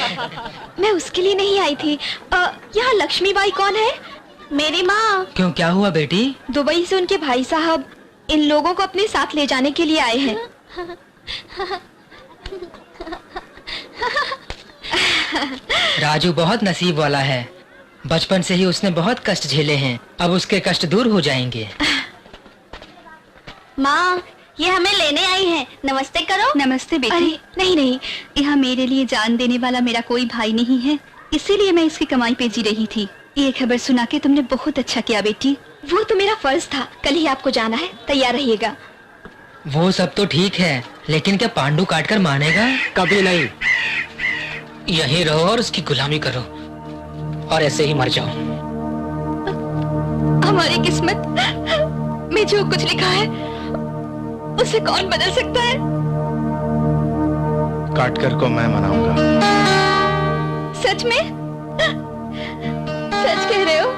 मैं उसके लिए नहीं आई थी। यहाँ लक्ष्मीबाई कौन है? मेरी माँ। क्यों, क्या हुआ बेटी? दुबई से उनके भाई साहब इन लोगों को अपने साथ ले जाने के लिए आए हैं। राजू बहुत नसीब वाला है, बचपन से ही उसने बहुत कष्ट झेले हैं, अब उसके कष्ट दूर हो जाएंगे। माँ, ये हमें लेने आई है, नमस्ते करो। नमस्ते बेटी। अरे नहीं नहीं, यह मेरे लिए जान देने वाला मेरा कोई भाई नहीं है, इसीलिए मैं इसकी कमाई पे जी रही थी। ये खबर सुना के तुमने बहुत अच्छा किया बेटी। वो तो मेरा फर्ज था, कल ही आपको जाना है, तैयार रहिएगा। वो सब तो ठीक है, लेकिन क्या पांडु काट कर मानेगा? कभी नहीं। यहीं रहो और उसकी गुलामी करो और ऐसे ही मर जाओ। हमारी किस्मत में जो कुछ लिखा है उसे कौन बदल सकता है? काटकर को मैं मनाऊंगा। सच में? सच कह रहे हो?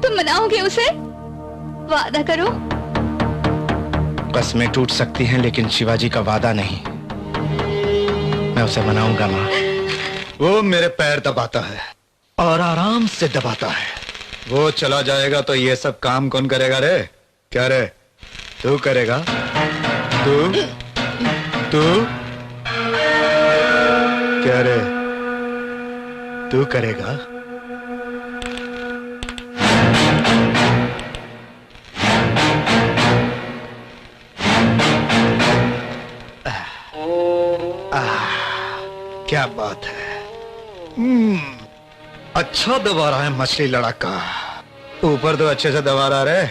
तुम मनाओगे उसे? वादा करो। कसमें टूट सकती हैं लेकिन शिवाजी का वादा नहीं। मैं उसे मनाऊंगा माँ। वो मेरे पैर दबाता है और आराम से दबाता है। वो चला जाएगा तो ये सब काम कौन करेगा रे? क्या रे, तू करेगा? तू तू क्या रे, तू करेगा? क्या बात है। अच्छा दबा रहा है मछली लड़ाका। ऊपर तो अच्छे से दबा रहा है,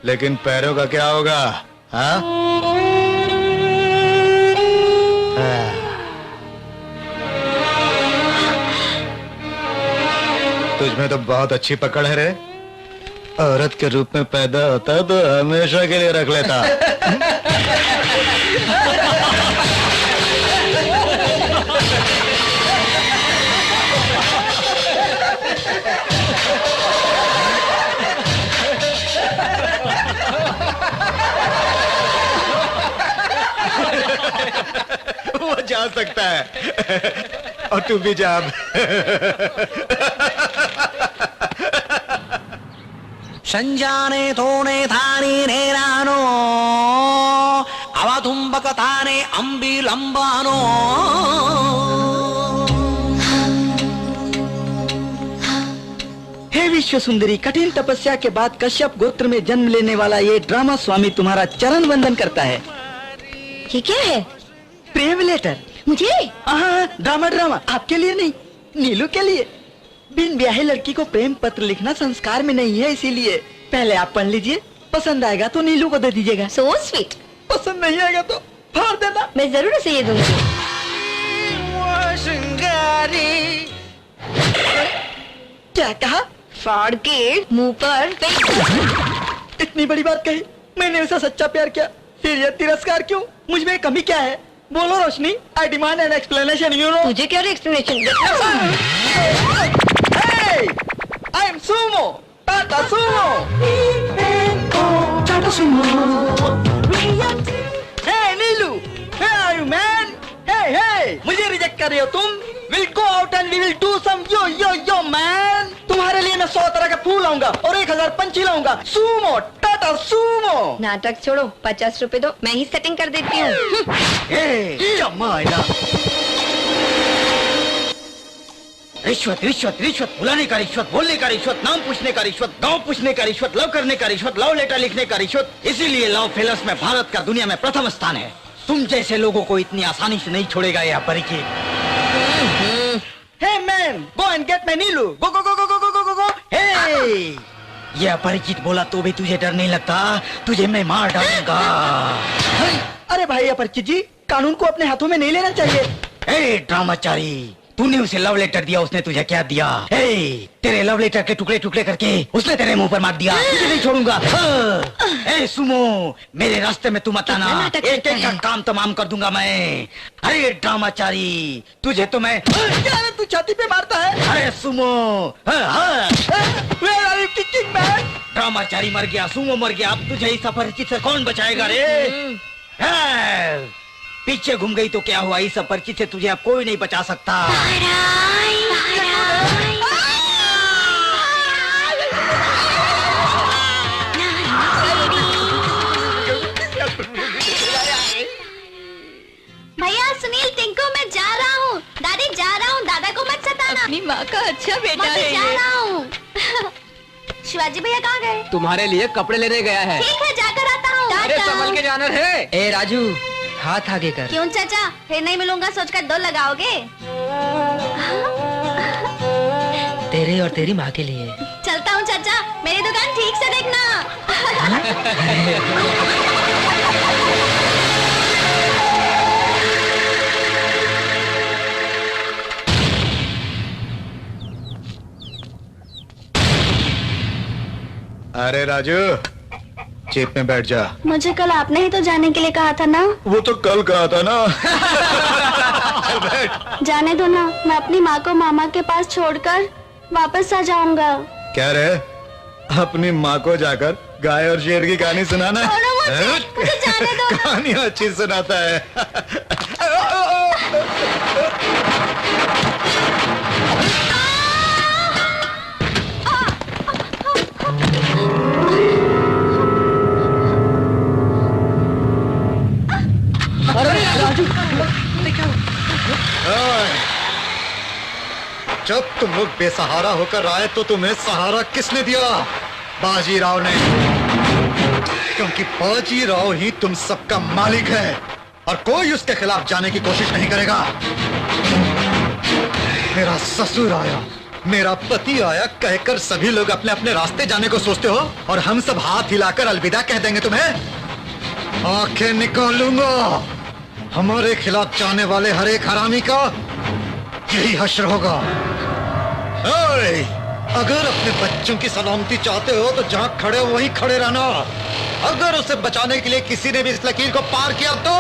लेकिन पैरों का क्या होगा? हाँ? तुझमें तो बहुत अच्छी पकड़ है रे। औरत के रूप में पैदा होता तो हमेशा के लिए रख लेता। वो जा सकता है और तू भी जा। ಸಂಜಾನೆ ತೋನೆ ಥಾನಿ ನೇರಾನೋ ಅವಧುಂಬಕ ತಾನೆ ಅಂಬಿ ಲಂಬಾನೋ हे विश्व सुंदरी, कठिन तपस्या के बाद कश्यप गोत्र में जन्म लेने वाला ये ड्रामा स्वामी तुम्हारा चरण वंदन करता है। ये क्या है? प्रेम लेटर। मुझे? हाँ, ड्रामा ड्रामा आपके लिए नहीं, नीलू के लिए। बिन ब्याहे लड़की को प्रेम पत्र लिखना संस्कार में नहीं है, इसीलिए पहले आप पढ़ लीजिए, पसंद आएगा तो नीलू को दे दीजिएगा। So sweet। पसंद नहीं आएगा तो फाड़ देना। मैं जरूर उसे ये दूंगी। क्या कहा? फाड़ के मुंह पर फेंक। इतनी बड़ी बात कही, मैंने उसे सच्चा प्यार किया, फिर ये तिरस्कार क्यों? मुझ में कमी क्या है? बोलो Roshni, I demand an explanation, you know. तुझे क्या explanation? I am Sumo, Tata Sumo, Tata Sumo. Hey Neelu, hey are you man? Hey मुझे रिजेक्ट कर रहे हो तुम? We'll go out and we will do some yo man। तुम्हारे लिए मैं 100 तरह के फूल लाऊंगा और 1000 पंछी लाऊंगा। Sumo, Tata Sumo. नाटक छोड़ो, 50 रुपए दो, मैं ही सेटिंग कर देती हूँ। रिश्वत रिश्वत रिश्वत, बुलाने का रिश्वत, बोलने का रिश्वत, नाम पूछने का रिश्वत, गांव पूछने का रिश्वत, लव करने का रिश्वत, लव लेटर लिखने का रिश्वत। इसीलिए लव फेलर्स में भारत का दुनिया में प्रथम स्थान है। तुम जैसे लोगों को इतनी आसानी से नहीं छोड़ेगा यह परिचित। Hey man, go and get my Neelu. Go go go go go go go go go। Hey, यह परिचित बोला तो भी तुझे डर नहीं लगता? तुझे मैं मार डालूंगा। अरे भाई अपरिचित जी, कानून को अपने हाथों में नहीं लेना चाहिए। हे ड्रामाचारी, तूने उसे लव लेटर दिया, उसने तुझे क्या दिया? हे, तेरे लव लेटर के टुकड़े टुकड़े करके उसने तेरे मुंह पर मार दिया। तुझे नहीं छोड़ूंगा। हे सुमो, मेरे रास्ते में तू मत आना, एक एक का काम तमाम कर दूंगा मैं। अरे ड्रामाचारी, तुझे तो मैं। यार तू छाती पे मारता है। अरे सुमो, ड्रामाचारी मर गया, सुमो मर गया, अब तुझे इस अपरिचित से कौन बचाएगा रे? पीछे घूम गई तो क्या हुआ? इस अपरिचित से तुझे अब कोई नहीं बचा सकता। भैया सुनील, टिंकू मैं जा रहा हूँ। दादी जा रहा हूँ, दादा को मत सताना। अपनी माँ का अच्छा बेटा मैं है। जा रहा हूँ। शिवाजी भैया कहाँ गए? तुम्हारे लिए कपड़े लेने गया है। ठीक है, जाकर आता हूँ। अरे संभल के जाना है। ए राजू, हाथ आगे कर। क्यों चाचा, फिर नहीं मिलूंगा सोचकर 2 लगाओगे? तेरे और तेरी माँ के लिए। चलता हूँ चाचा, मेरी दुकान ठीक से देखना। अरे राजू, जीप में बैठ जा। मुझे कल आपने ही तो जाने के लिए कहा था ना। वो तो कल कहा था ना। जाने दो ना, मैं अपनी माँ को मामा के पास छोड़कर वापस आ जाऊंगा। क्या रे, अपनी माँ को जाकर गाय और शेर की कहानी सुनाना? मुझे जाने दो। कहानी अच्छी सुनाता है। जब तुम लोग बेसहारा होकर आए तो तुम्हें सहारा किसने दिया? बाजीराव ने। क्योंकि बाजीराव ही तुम सबका मालिक है और कोई उसके खिलाफ जाने की कोशिश नहीं करेगा। मेरा ससुर आया मेरा पति आया कहकर सभी लोग अपने अपने रास्ते जाने को सोचते हो और हम सब हाथ हिलाकर अलविदा कह देंगे तुम्हें। आंखें निकालूंगा। हमारे खिलाफ जाने वाले हर एक हरामी का यही हश्र होगा। ओए, अगर अपने बच्चों की सलामती चाहते हो तो जहां खड़े हो वहीं खड़े रहना। अगर उसे बचाने के लिए किसी ने भी इस लकीर को पार किया तो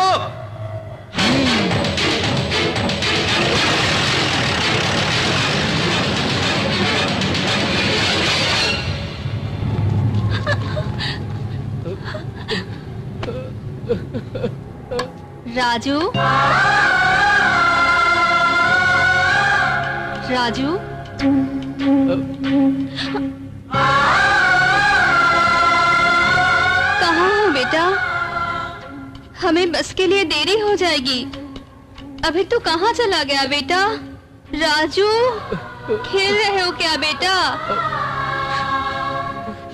राजू, राजू, कहाँ हो बेटा? हमें बस के लिए देरी हो जाएगी। अभी तो कहाँ चला गया बेटा? राजू, खेल रहे हो क्या बेटा?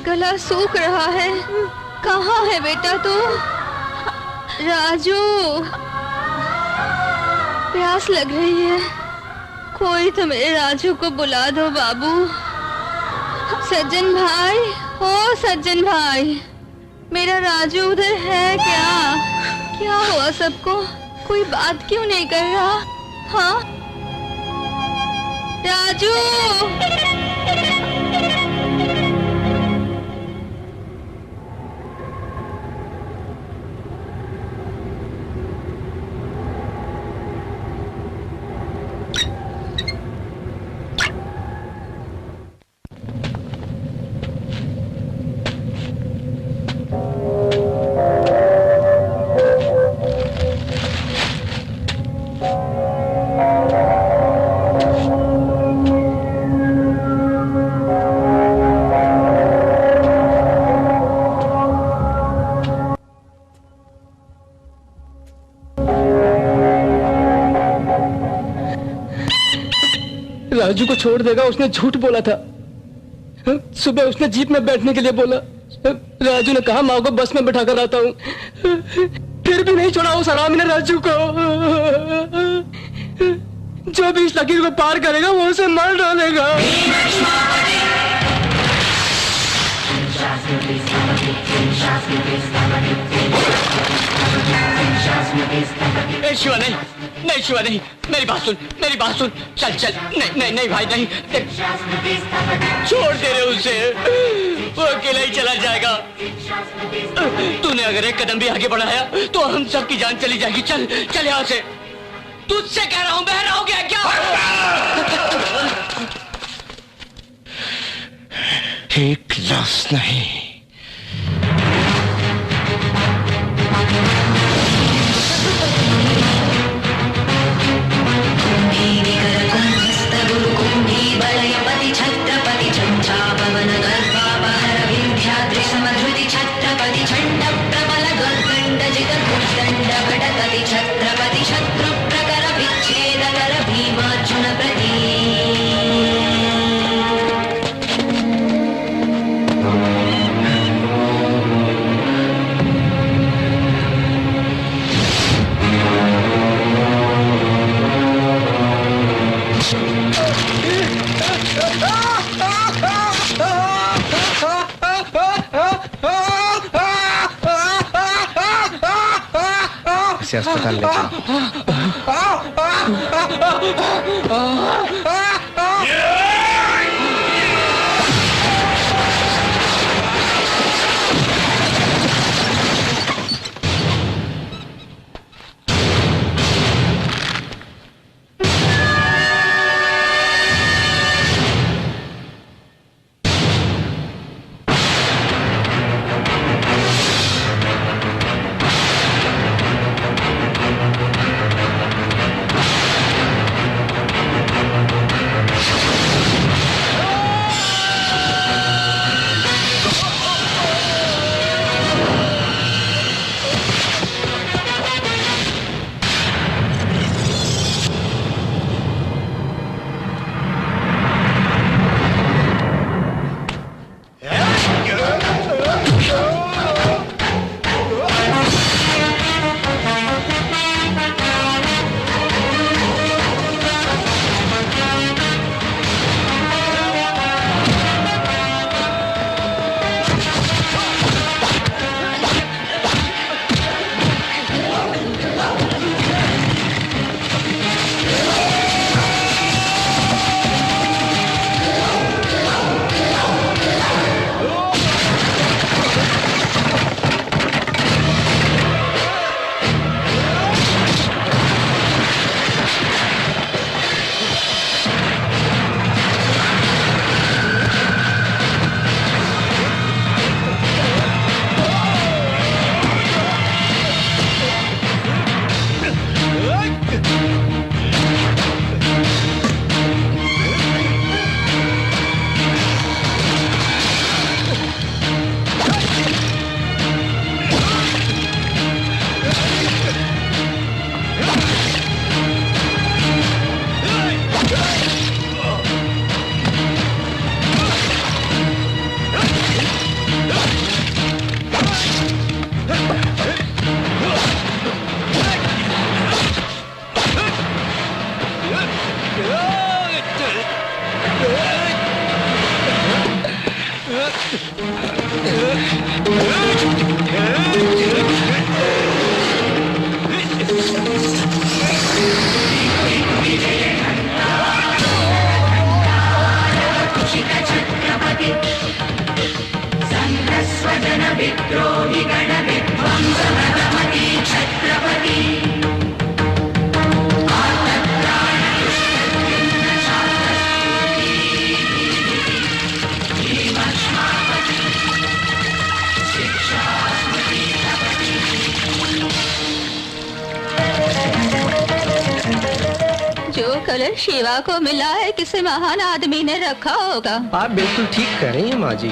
गला सूख रहा है। कहाँ है बेटा तू? राजू, प्यास लग रही है। कोई तो मेरे राजू को बुला दो बाबू। सज्जन भाई, ओ सज्जन भाई, मेरा राजू उधर है क्या? क्या हुआ सबको? कोई बात क्यों नहीं कर रहा? हाँ राजू, राजू को छोड़ देगा, उसने झूठ बोला था। सुबह उसने जीप में बैठने के लिए बोला। राजू ने कहा माँ को बस में बैठा कर आता हूँ, फिर भी नहीं छोड़ा उस हरामी ने राजू को। जो भी इस लकीर को पार करेगा वो उसे मार डालेगा। शिवा नहीं, नहीं शिवा नहीं, मेरी बात सुन, मेरी बात सुन। चल चल, नहीं नहीं नहीं भाई नहीं, छोड़ दे रहे उसे, वो अकेला ही चला जाएगा। तूने अगर एक कदम भी आगे बढ़ाया तो हम सबकी जान चली जाएगी। चल चल यहाँ से। तुझसे कह रहा हूँ, बहरा हो गया क्या? एक लाश नहीं, छत्रपति झंझा पवन गर्भापार विंध्याद्रि समधृति छत्रपति झंड प्रबल दुर्दंड जित भुजदंड भटकति छत्रपति शत्रु प्रकर विच्छेद कर भीमार्जुन प्रति। इसे अस्पताल ले विद्रोही गण विध्वंसमदमति छत्रपति जो कलर शिवा को मिला है किसी महान आदमी ने रखा होगा। आप बिल्कुल ठीक कह रही हैं माँ जी।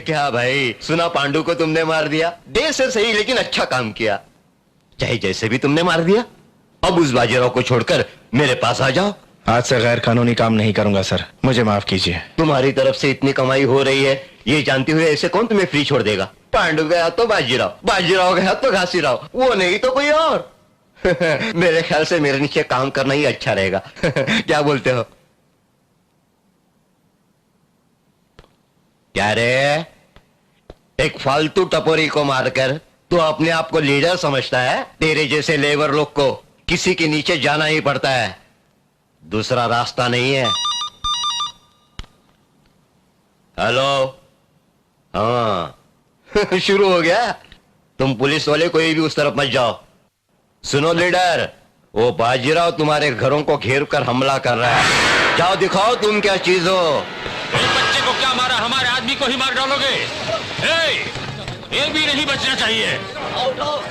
क्या भाई, सुना पांडु को तुमने मार दिया? देर से सही लेकिन अच्छा काम किया। चाहे जैसे भी तुमने मार दिया, अब उस बाजीराव को छोड़कर मेरे पास आ जाओ। आज से गैर कानूनी काम नहीं करूंगा सर, मुझे माफ कीजिए। तुम्हारी तरफ से इतनी कमाई हो रही है, ये जानते हुए ऐसे कौन तुम्हें फ्री छोड़ देगा? पांडु गया तो बाजीराव, बाजीराव गया तो घासीराव, वो नहीं तो कोई और। मेरे ख्याल से मेरे नीचे काम करना ही अच्छा रहेगा। क्या बोलते हो? क्या रे, एक फालतू टपोरी को मारकर तू अपने आप को लीडर समझता है? तेरे जैसे लेबर लोग को किसी के नीचे जाना ही पड़ता है, दूसरा रास्ता नहीं है। हेलो, हाँ। शुरू हो गया। तुम पुलिस वाले कोई भी उस तरफ मत जाओ। सुनो लीडर, वो बाजीराव तुम्हारे घरों को घेर कर हमला कर रहा है, जाओ दिखाओ तुम क्या चीज हो। बच्चे को क्या मारा, हमारे आदमी को ही मार डालोगे? ये भी नहीं बचना चाहिए।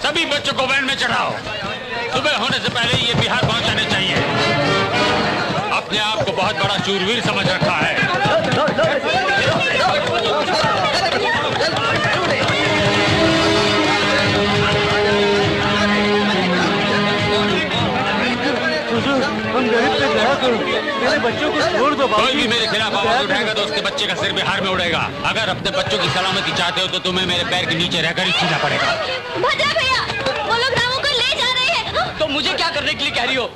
सभी बच्चों को वैन में चढ़ाओ, सुबह होने से पहले ये बिहार पहुंचाने चाहिए। अपने आप को बहुत बड़ा शूरवीर समझ रखा है। मेरे बच्चों को छोड़ दो। कोई भी मेरे खिलाफ आवाज उठाएगा तो उसके बच्चे का सिर बिहार में उड़ेगा। अगर अपने बच्चों की सलामती चाहते हो तो तुम्हें मेरे पैर के नीचे रहकर ही जीना पड़ेगा। भद्रा भैया, वो लोग रामू को ले जा रहे हैं। तो मुझे क्या करने के लिए कह रही हो?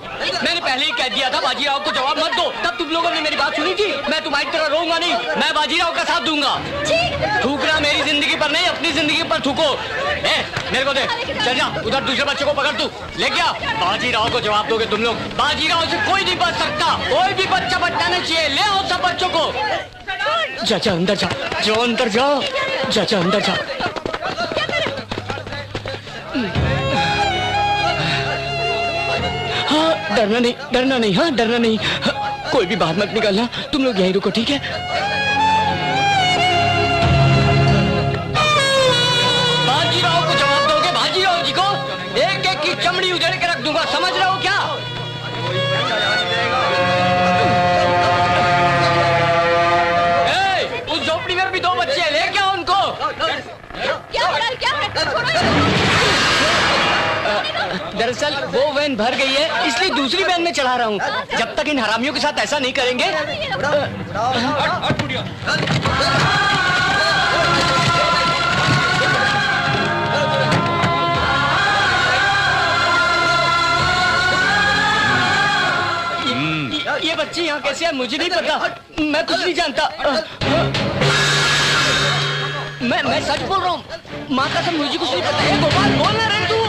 मैंने पहले ही कह दिया था बाजीराव को जवाब मत दो, तब तुम लोगों ने मेरी बात सुनी थी। मैं तुम्हारी तरह रोऊंगा नहीं, मैं बाजीराव का साथ दूंगा। थूकना मेरी जिंदगी पर नहीं, अपनी जिंदगी पर थूको। मेरे को दे, चल जा उधर दूसरे बच्चे को पकड़, तू ले गया। बाजीराव को जवाब दोगे तुम लोग। बाजीराव से कोई नहीं बच सकता, कोई भी बच्चा बचाना चाहिए। ले आओ सब बच्चों को। जा अंदर जा, जो अंदर जा, जा अंदर जा। हाँ, डरना नहीं, हाँ डरना नहीं। हाँ, कोई भी बाहर मत निकलना, तुम लोग यहीं रुको, ठीक है? बाजीराव को जवाब दोगे, बाजीराव जी को एक एक की चमड़ी उधेड़ के रख दूंगा, समझ रहे हो क्या? उस झोपड़ी में भी दो बच्चे हैं, ले क्या उनको? क्या हो रहा है, क्या है? दरअसल वो वैन भर गई है, इसलिए दूसरी वैन में चढ़ा रहा हूँ। जब तक इन हरामियों के साथ ऐसा नहीं करेंगे। ये बच्चे यहाँ कैसे है मुझे नहीं पता, मैं कुछ नहीं जानता। मैं सच बोल रहा हूँ, माँ कसम मुझे कुछ नहीं पता है। गोपाल बोल ना रहे तू।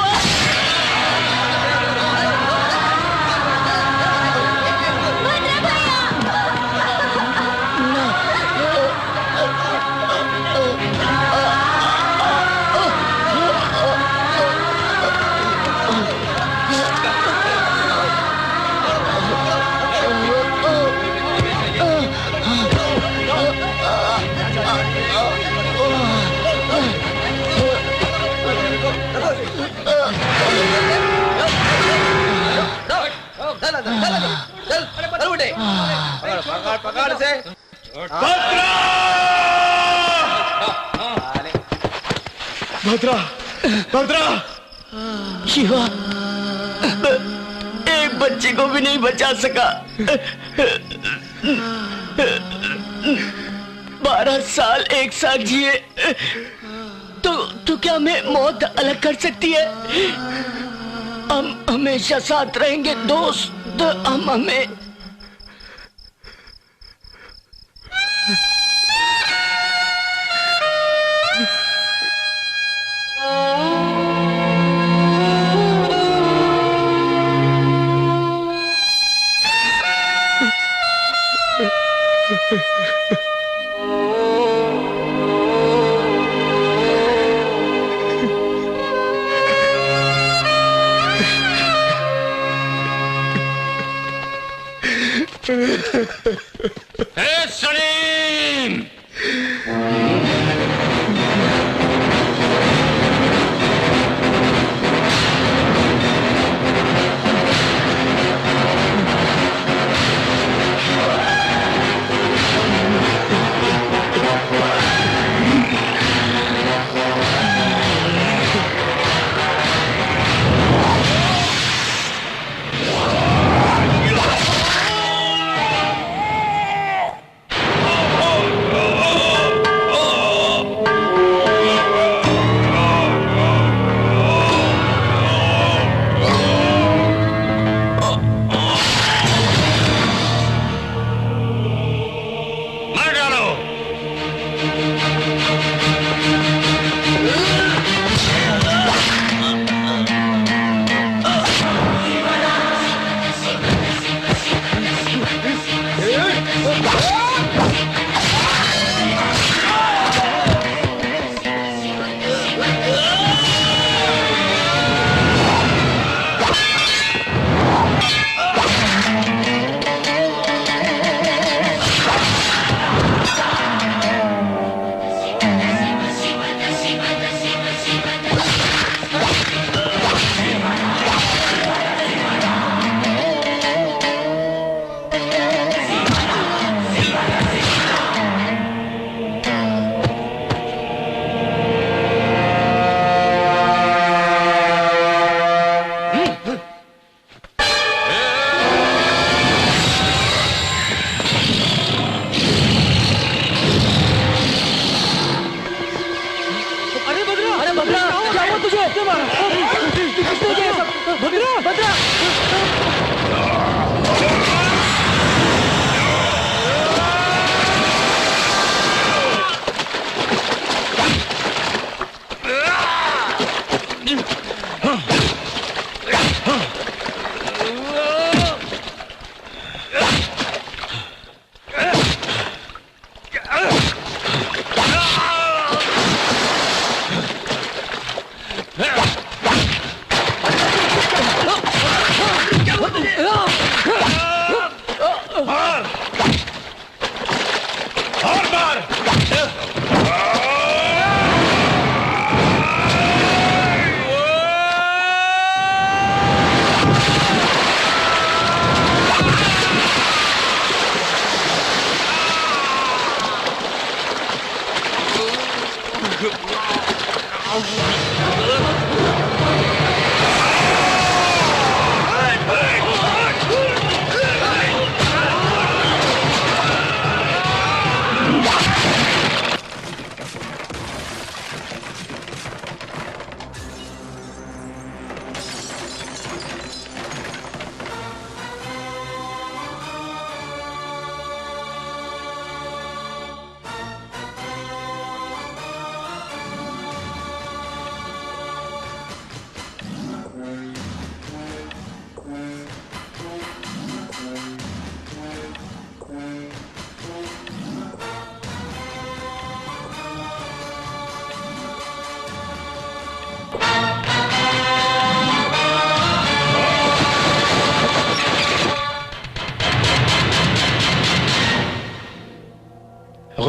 पकड़ से भद्रा भद्रा शिवा एक बच्चे को भी नहीं बचा सका। 12 साल एक साथ जिए तो क्या हमें मौत अलग कर सकती है? हम हमेशा साथ रहेंगे दोस्त। हम हमें सलीम!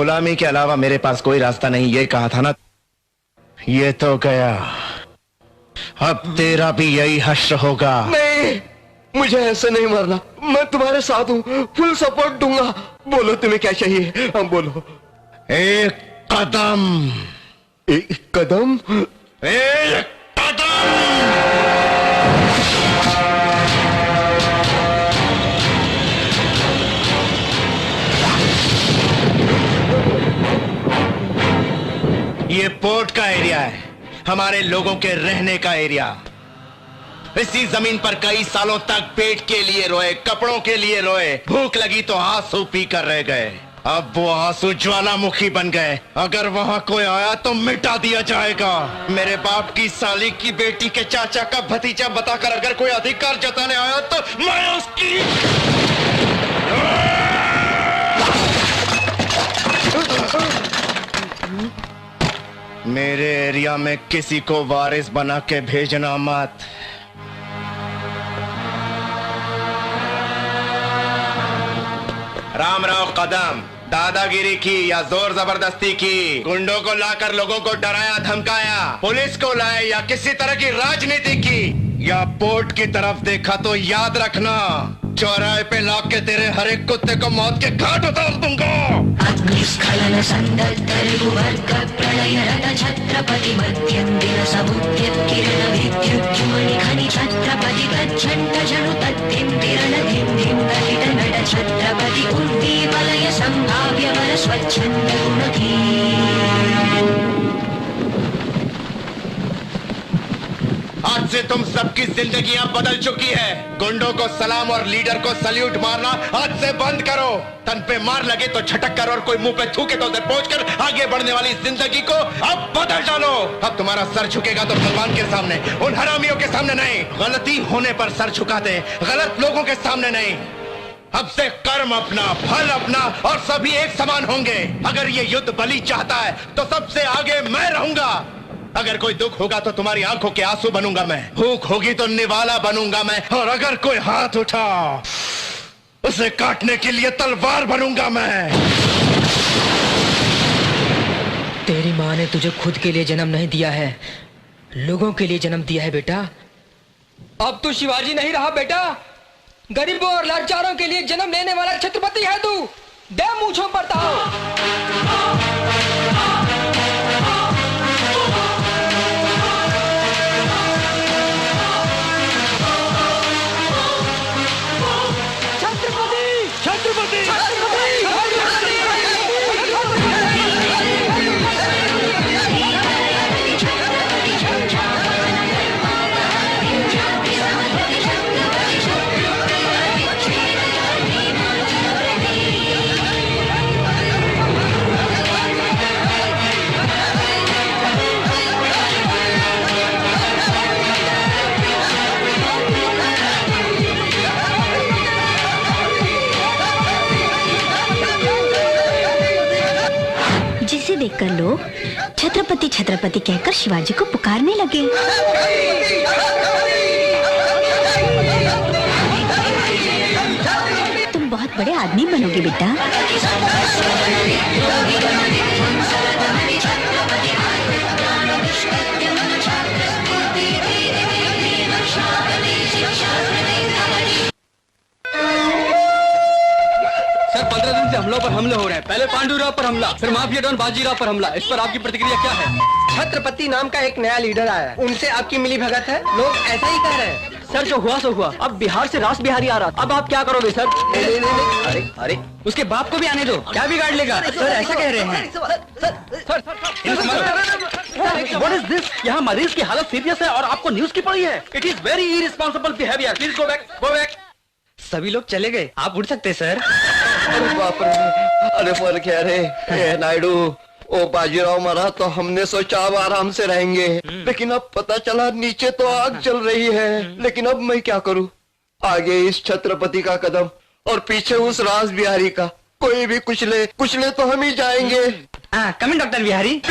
गुलामी के अलावा मेरे पास कोई रास्ता नहीं, ये कहा था ना। ये तो गया, अब तेरा भी यही हश्र होगा। नहीं, मुझे ऐसे नहीं मरना। मैं तुम्हारे साथ हूँ, फुल सपोर्ट दूंगा। बोलो तुम्हें क्या चाहिए, हम बोलो। एक कदम। एक कदम? एक ये पोर्ट का एरिया है, हमारे लोगों के रहने का एरिया। इसी जमीन पर कई सालों तक पेट के लिए रोए, कपड़ों के लिए रोए, भूख लगी तो आंसू पी कर रह गए। अब वो आंसू ज्वालामुखी बन गए। अगर वहां कोई आया तो मिटा दिया जाएगा। मेरे बाप की साली की बेटी के चाचा का भतीजा बताकर अगर कोई अधिकार जताने आया तो मैं उसकी मेरे एरिया में किसी को वारिस बना के भेजना मत। राम राव कदम, दादागिरी की या जोर जबरदस्ती की, गुंडों को लाकर लोगों को डराया धमकाया, पुलिस को लाए या किसी तरह की राजनीति की, या पोर्ट की तरफ देखा तो याद रखना, चौराहे पे लाके के तेरे हर एक कुत्ते को मौत के घाट उतार दूंगा। अग्निस्खलन संदर्भ प्रलय रत छत्रपति मध्यम दिन समुद्यत किरण विद्युद्युमणि खनि छत्रपति तच्छंड जनु तद्धिम किरण धिम धिम तटित नट छत्रपति उद्दीपलय संभाव्य वर स्वच्छंद गुणधीर। आज से तुम सबकी जिंदगियां बदल चुकी है। गुंडों को सलाम और लीडर को सल्यूट मारना आज से बंद करो। तन पे मार लगे तो झटक कर और कोई मुंह पे थूके तो उधर पहुंच कर आगे बढ़ने वाली जिंदगी को अब बदल डालो। अब तुम्हारा सर झुकेगा तो भगवान के सामने, उन हरामियों के सामने नहीं। गलती होने पर सर झुकाते, गलत लोगों के सामने नहीं। अब से कर्म अपना, फल अपना और सभी एक समान होंगे। अगर ये युद्ध बलि चाहता है तो सबसे आगे मैं रहूंगा। अगर कोई दुख होगा तो तुम्हारी आंखों के आंसू बनूंगा मैं, भूख होगी तो निवाला बनूंगा मैं, और अगर कोई हाथ उठा उसे काटने के लिए तलवार बनूंगा मैं। तेरी माँ ने तुझे खुद के लिए जन्म नहीं दिया है, लोगों के लिए जन्म दिया है बेटा। अब तू शिवाजी नहीं रहा बेटा, गरीबों और लाचारों के लिए जन्म लेने वाला छत्रपति है तू। दे मूंछों पर ताव। देखकर लोग छत्रपति छत्रपति कहकर शिवाजी को पुकारने लगे। तुम बहुत बड़े आदमी बनोगे बेटा। सर 15 दिन से हमलों पर हमले हो रहे हैं। पहले पांडुराव पर हमला, फिर माफिया डॉन बाजीराव पर हमला। इस पर आपकी प्रतिक्रिया क्या है? छत्रपति नाम का एक नया लीडर आया है, उनसे आपकी मिली भगत है? लोग ऐसा ही कह रहे हैं। सर जो हुआ सो हुआ, अब बिहार से रास बिहारी आ रहा, अब आप क्या करोगे सर? अरे अरे उसके बाप को भी आने दो, क्या बिगाड़ लेगा? सर ऐसा कह रहे हैं। What is this? यहाँ मरीज की हालत सीरियस है और आपको न्यूज की पड़ी है। It is very irresponsible behaviour. Please go back, go back. सभी लोग चले गए, आप उठ सकते सर। अरे बाप रे, अरे पर कह रहे नायडू, ओ बाजीराव मरा तो हमने सोचा अब आराम से रहेंगे, लेकिन अब पता चला नीचे तो आग चल रही है। लेकिन अब मैं क्या करूं? आगे इस छत्रपति का कदम और पीछे उस रास बिहारी का। कोई भी कुचले तो हम ही जाएंगे। Coming doctor Bihari.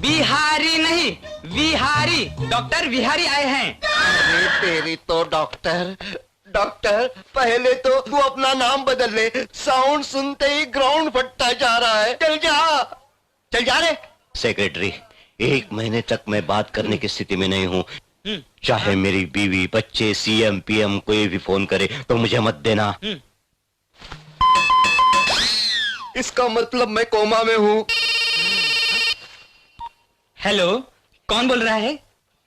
बिहारी नहीं, बिहारी। डॉक्टर बिहारी आए हैं। अरे तेरी तो डॉक्टर पहले तो तू अपना नाम बदल ले, साउंड सुनते ही ग्राउंड फटता जा रहा है। चल जा रे। सेक्रेटरी, 1 महीने तक मैं बात करने की स्थिति में नहीं हूँ। चाहे मेरी बीवी, बच्चे, सीएम, पीएम कोई भी फोन करे तो मुझे मत देना। इसका मतलब मैं कोमा में हूँ। हेलो, कौन बोल रहा है?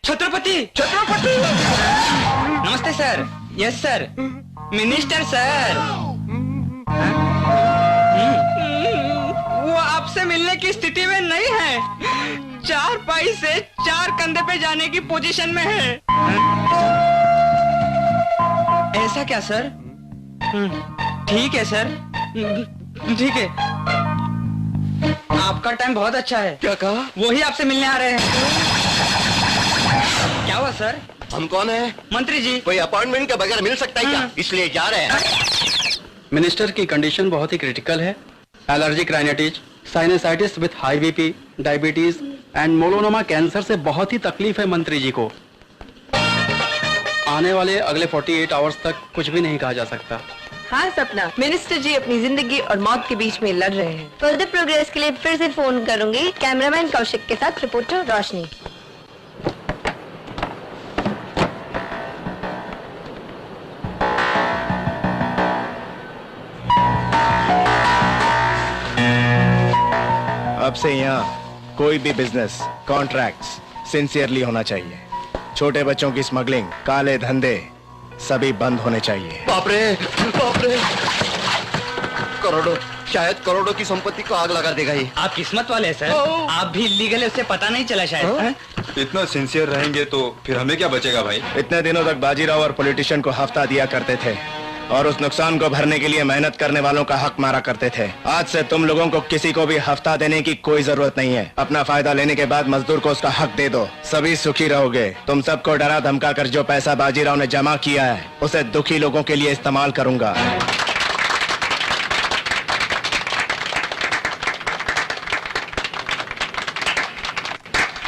छत्रपति। नमस्ते sir. Yes sir, minister sir. वो आपसे मिलने की स्थिति में नहीं है। 4 पाई से 4 कंधे पे जाने की पोजीशन में है। ऐसा क्या सर? ठीक है सर, ठीक है। आपका टाइम बहुत अच्छा है। क्या कहा? वही आपसे मिलने आ रहे हैं। क्या हुआ सर? हम कौन है? मंत्री जी। कोई अपॉइंटमेंट के बगैर मिल सकता है क्या? इसलिए जा रहे हैं। मिनिस्टर की कंडीशन बहुत ही क्रिटिकल है। Allergic rhinitis, sinusitis with high BP, diabetes and melanoma cancer से बहुत ही तकलीफ है मंत्री जी को। आने वाले अगले 48 आवर्स तक कुछ भी नहीं कहा जा सकता। हाँ सपना, मिनिस्टर जी अपनी जिंदगी और मौत के बीच में लड़ रहे हैं। फर्दर प्रोग्रेस के लिए फिर से फोन करूंगी। कैमरामैन कौशिक के साथ रिपोर्टर रोशनी। अब से यहाँ कोई भी बिजनेस कॉन्ट्रैक्ट्स सिंसियरली होना चाहिए। छोटे बच्चों की स्मगलिंग, काले धंधे सभी बंद होने चाहिए। बाप रे। करोड़ों, शायद करोड़ों की संपत्ति को आग लगा देगा ये। आप किस्मत वाले हैं सर। आप भी इलीगल है, उससे पता नहीं चला शायद। इतना सिंसियर रहेंगे तो फिर हमें क्या बचेगा भाई? इतने दिनों तक बाजीराव और पॉलिटिशियन को हफ्ता दिया करते थे और उस नुकसान को भरने के लिए मेहनत करने वालों का हक मारा करते थे। आज से तुम लोगों को किसी को भी हफ्ता देने की कोई जरूरत नहीं है। अपना फायदा लेने के बाद मजदूर को उसका हक दे दो, सभी सुखी रहोगे। तुम सबको डरा धमका कर जो पैसा बाजीराव ने जमा किया है उसे दुखी लोगों के लिए इस्तेमाल करूंगा।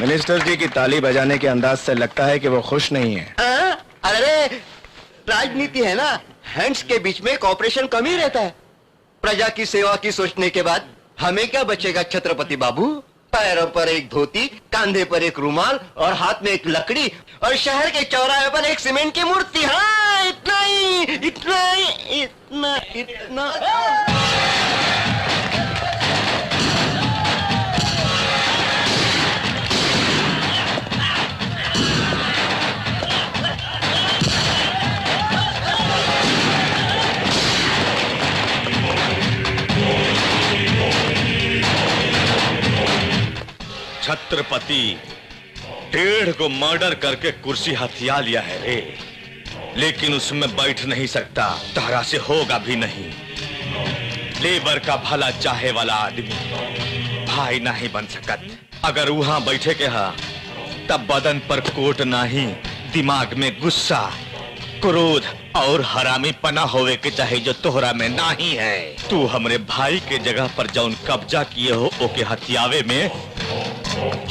मिनिस्टर जी की ताली बजाने के अंदाज से लगता है कि वो खुश नहीं है। अरे राजनीति है ना, हैंड्स के बीच में कॉपरेशन कम ही रहता है। प्रजा की सेवा की सोचने के बाद हमें क्या बचेगा छत्रपति बाबू? पैरों पर एक धोती, कांधे पर एक रुमाल और हाथ में एक लकड़ी और शहर के चौराहे पर एक सीमेंट की मूर्ति। हाँ, इतना ही, इतना ही, इतना। छत्रपति 1.5 को मर्डर करके कुर्सी हथिया लिया है रे, लेकिन उसमें बैठ नहीं सकता। तारा से होगा भी नहीं। लेबर का भला चाहे वाला आदमी भाई नहीं बन सकत। अगर वहां बैठे के हा तब बदन पर कोट नहीं, दिमाग में गुस्सा, क्रोध और हरामी पना होवे के चाहे जो तोहरा में नहीं है। तू हमरे भाई के जगह पर जौन कब्जा किए हो ओके हथियावे में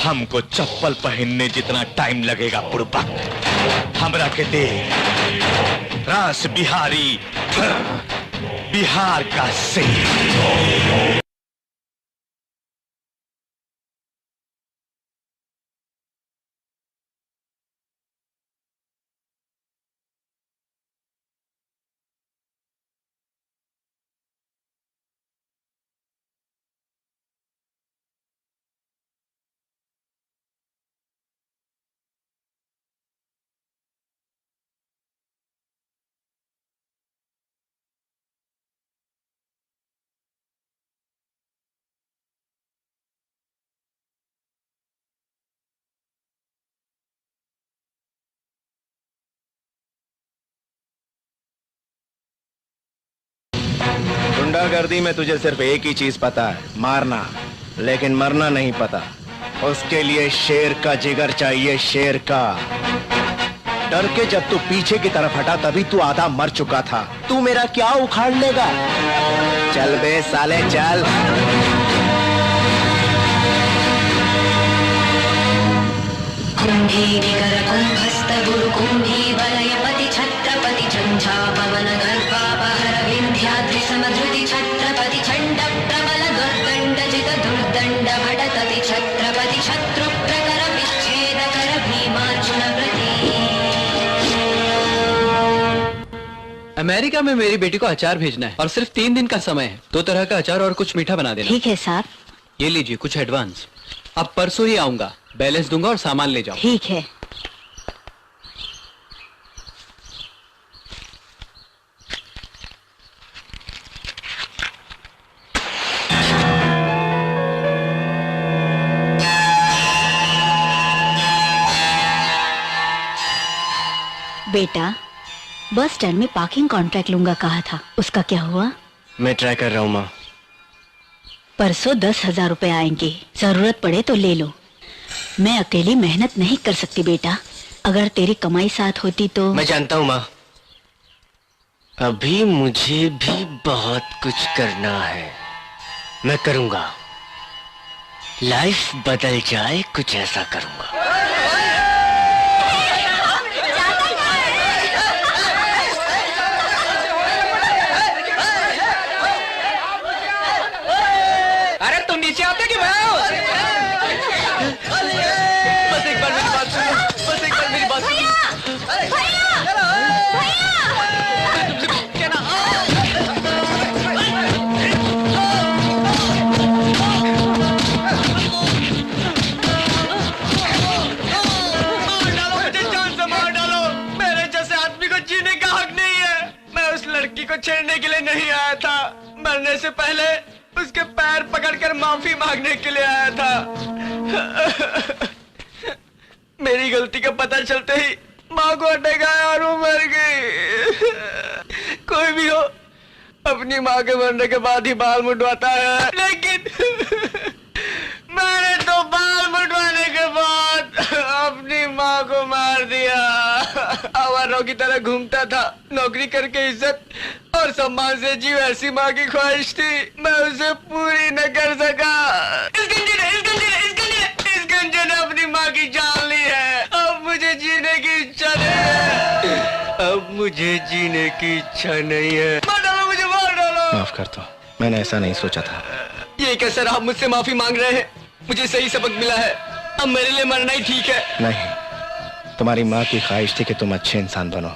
हमको चप्पल पहनने जितना टाइम लगेगा बुड़बक। हमरा के दे रास बिहारी, बिहार का शेर। गुंडागर्दी में तुझे सिर्फ एक ही चीज पता है, मारना, लेकिन मरना नहीं पता। उसके लिए शेर का जिगर चाहिए, शेर का। डर के जब तू पीछे की तरफ हटा तभी तू आधा मर चुका था। तू मेरा क्या उखाड़ लेगा? चल बे साले चल। कुंभी निकर कुंभस्थ गुरु कुंभी वलयपति छत्रपति झंझावन अमेरिका में मेरी बेटी को अचार भेजना है और सिर्फ 3 दिन का समय है। 2 तरह का अचार और कुछ मीठा बना देना। ठीक है साहब। ये लीजिए कुछ एडवांस। अब परसों ही आऊंगा, बैलेंस दूंगा और सामान ले जाओ। ठीक है। बेटा, बस स्टैंड में पार्किंग कॉन्ट्रैक्ट लूंगा कहा था, उसका क्या हुआ? मैं ट्राई कर रहा हूँ माँ। परसों 10,000 रुपए आएंगे, जरूरत पड़े तो ले लो। मैं अकेली मेहनत नहीं कर सकती बेटा, अगर तेरी कमाई साथ होती तो। मैं जानता हूँ माँ, अभी मुझे भी बहुत कुछ करना है। मैं करूंगा, लाइफ बदल जाए कुछ ऐसा करूंगा। अरे तुम नीचे आते कि मैं आऊं? बस एक बार मेरी बात सुनो, बस एक बार मेरी बात सुनो। लड़की को छेड़ने के लिए नहीं आया था, मरने से पहले उसके पैर पकड़कर माफी मांगने के लिए आया था। मेरी गलती का पता चलते ही माँ को अटैक आया और वो मर गई। कोई भी हो अपनी माँ के मरने के बाद ही बाल मुंडवाता है, लेकिन मैंने तो बाल मुंडवाने के बाद अपनी माँ को मार दिया। आवारों की तरह घूमता था, नौकरी करके इज्जत और सम्मान से जीव, ऐसी माँ की ख्वाहिश थी, मैं उसे पूरी न कर सका। इस गंजे ने अपनी माँ की जान ली है। अब मुझे जीने की इच्छा नहीं है, अब मुझे जीने की इच्छा नहीं है। मार डालो मुझे, मार डालो। माफ कर दो, मैंने ऐसा नहीं सोचा था। ये क्या सर, आप मुझसे माफी मांग रहे हैं? मुझे सही सबक मिला है, अब मेरे लिए मरना ही ठीक है। नहीं, तुम्हारी माँ की ख्वाहिश थी कि तुम अच्छे इंसान बनो।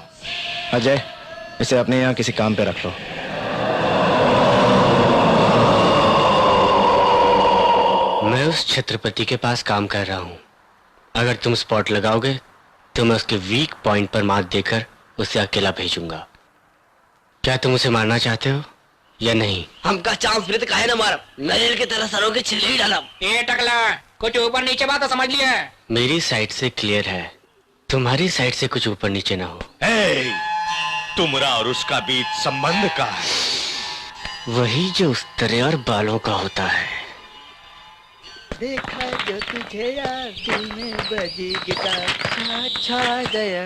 अजय, इसे अपने यहाँ किसी काम पे रख लो। मैं उस छत्रपति के पास काम कर रहा हूँ। अगर तुम स्पॉट लगाओगे तो मैं उसके वीक पॉइंट पर मात देकर उसे अकेला भेजूंगा। क्या तुम उसे मारना चाहते हो या नहीं? हमका चांस मिले तो काहे ना मारब, नरेल के तरह सरों के छिले ही डालब। ये टकला, कुछ ऊपर नीचे बात तो समझ लिया। मेरी साइड से क्लियर है, तुम्हारी साइड से कुछ ऊपर नीचे ना हो। तुमरा और उसका बीच संबंध का है, वही जो उस्तरे और बालों का होता है। देखा जो तुझे यार दिल में बजी गिटार, छा गया।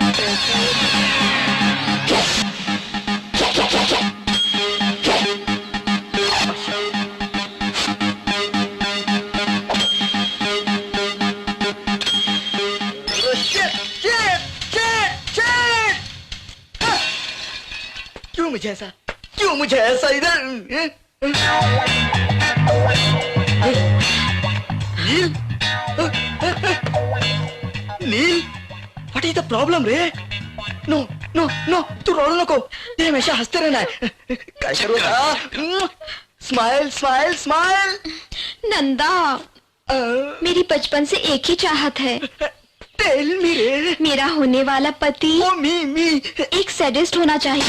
क्यों मुझे ऐसा इधर? नील, नील, व्हाट इज द प्रॉब्लम रे? नो नो नो, तू रोना नको, ये हमेशा हंसते रहना है। कैसे रोता? Smile smile smile. नंदा, मेरी बचपन से एक ही चाहत है। टेल मी रे। मेरा होने वाला पति मी एक सैडिस्ट होना चाहिए।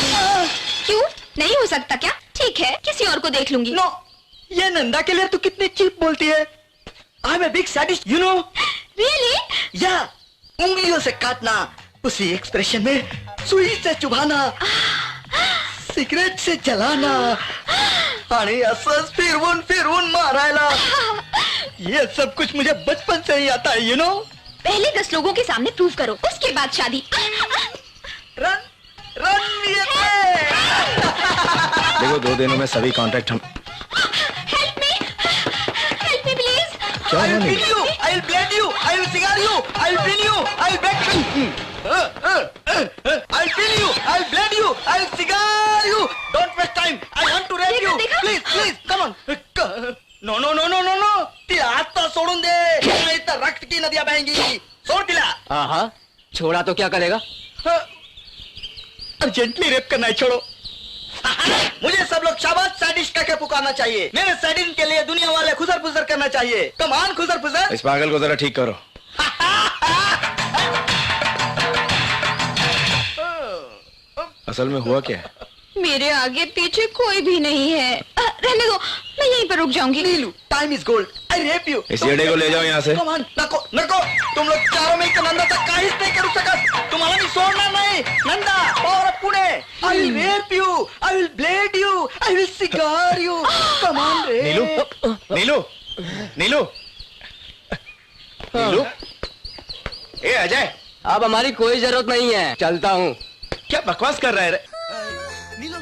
क्यों नहीं हो सकता क्या? ठीक है, किसी और को देख लूंगी। नो, ये नंदा के लिए तू कितनी चीप बोलती है। I am a big sadist, you know. Really? Yeah, उंगलियों से काटना, उसी एक्सप्रेशन में सुई से चुभाना, सिगरेट से जलाना, आणि असंच फिरवून मारायला, ये सब कुछ मुझे बचपन से ही आता है, यू नो। पहले 10 लोगों के सामने प्रूव करो, उसके बाद शादी। रन रन देखो, 2 दिनों में सभी कॉन्ट्रैक्ट हम। Help me please. क्या I will beat you, I will blade you, I will cigar you, I will pin you, I will back you. I will pin you, I will blade you, I will cigar you. Don't waste time. I want to rape you. Please, come on. No. ती हात तो सोडून दे, नहीं तो रक्त की नदियां बहेंगी। छोड़ तिला। हाँ, छोड़ा तो क्या करेगा? अर्जेंटली रेप करना है, छोड़ो। मुझे सब लोग शाबाश सैडिस्ट कह के पुकारना चाहिए। मेरे सैडिन के लिए दुनिया वाले खुसर फुसर करना चाहिए। कमान खुसर फुसर। इस पागल को जरा ठीक करो। असल में हुआ क्या है? मेरे आगे पीछे कोई भी नहीं है। रहने दो, मैं यहीं पर रुक जाऊंगी। Neelu, time is gold. I rape you. इस येडे को ले जाओ यहाँ से। कमान, नको, नको। तुम लोग चारों में नंदा तक काहीच नहीं करू शकत। तुम्हाला मी सोडणार नाही। Nanda, power of Pune. I will rape you. I will blade you. I will cigar you. कमान रे। नीलू, नीलू, नीलू, नीलू। ए अजय, अब हमारी कोई जरूरत नहीं है, चलता हूँ। क्या बकवास कर रहा है रे? नीलू।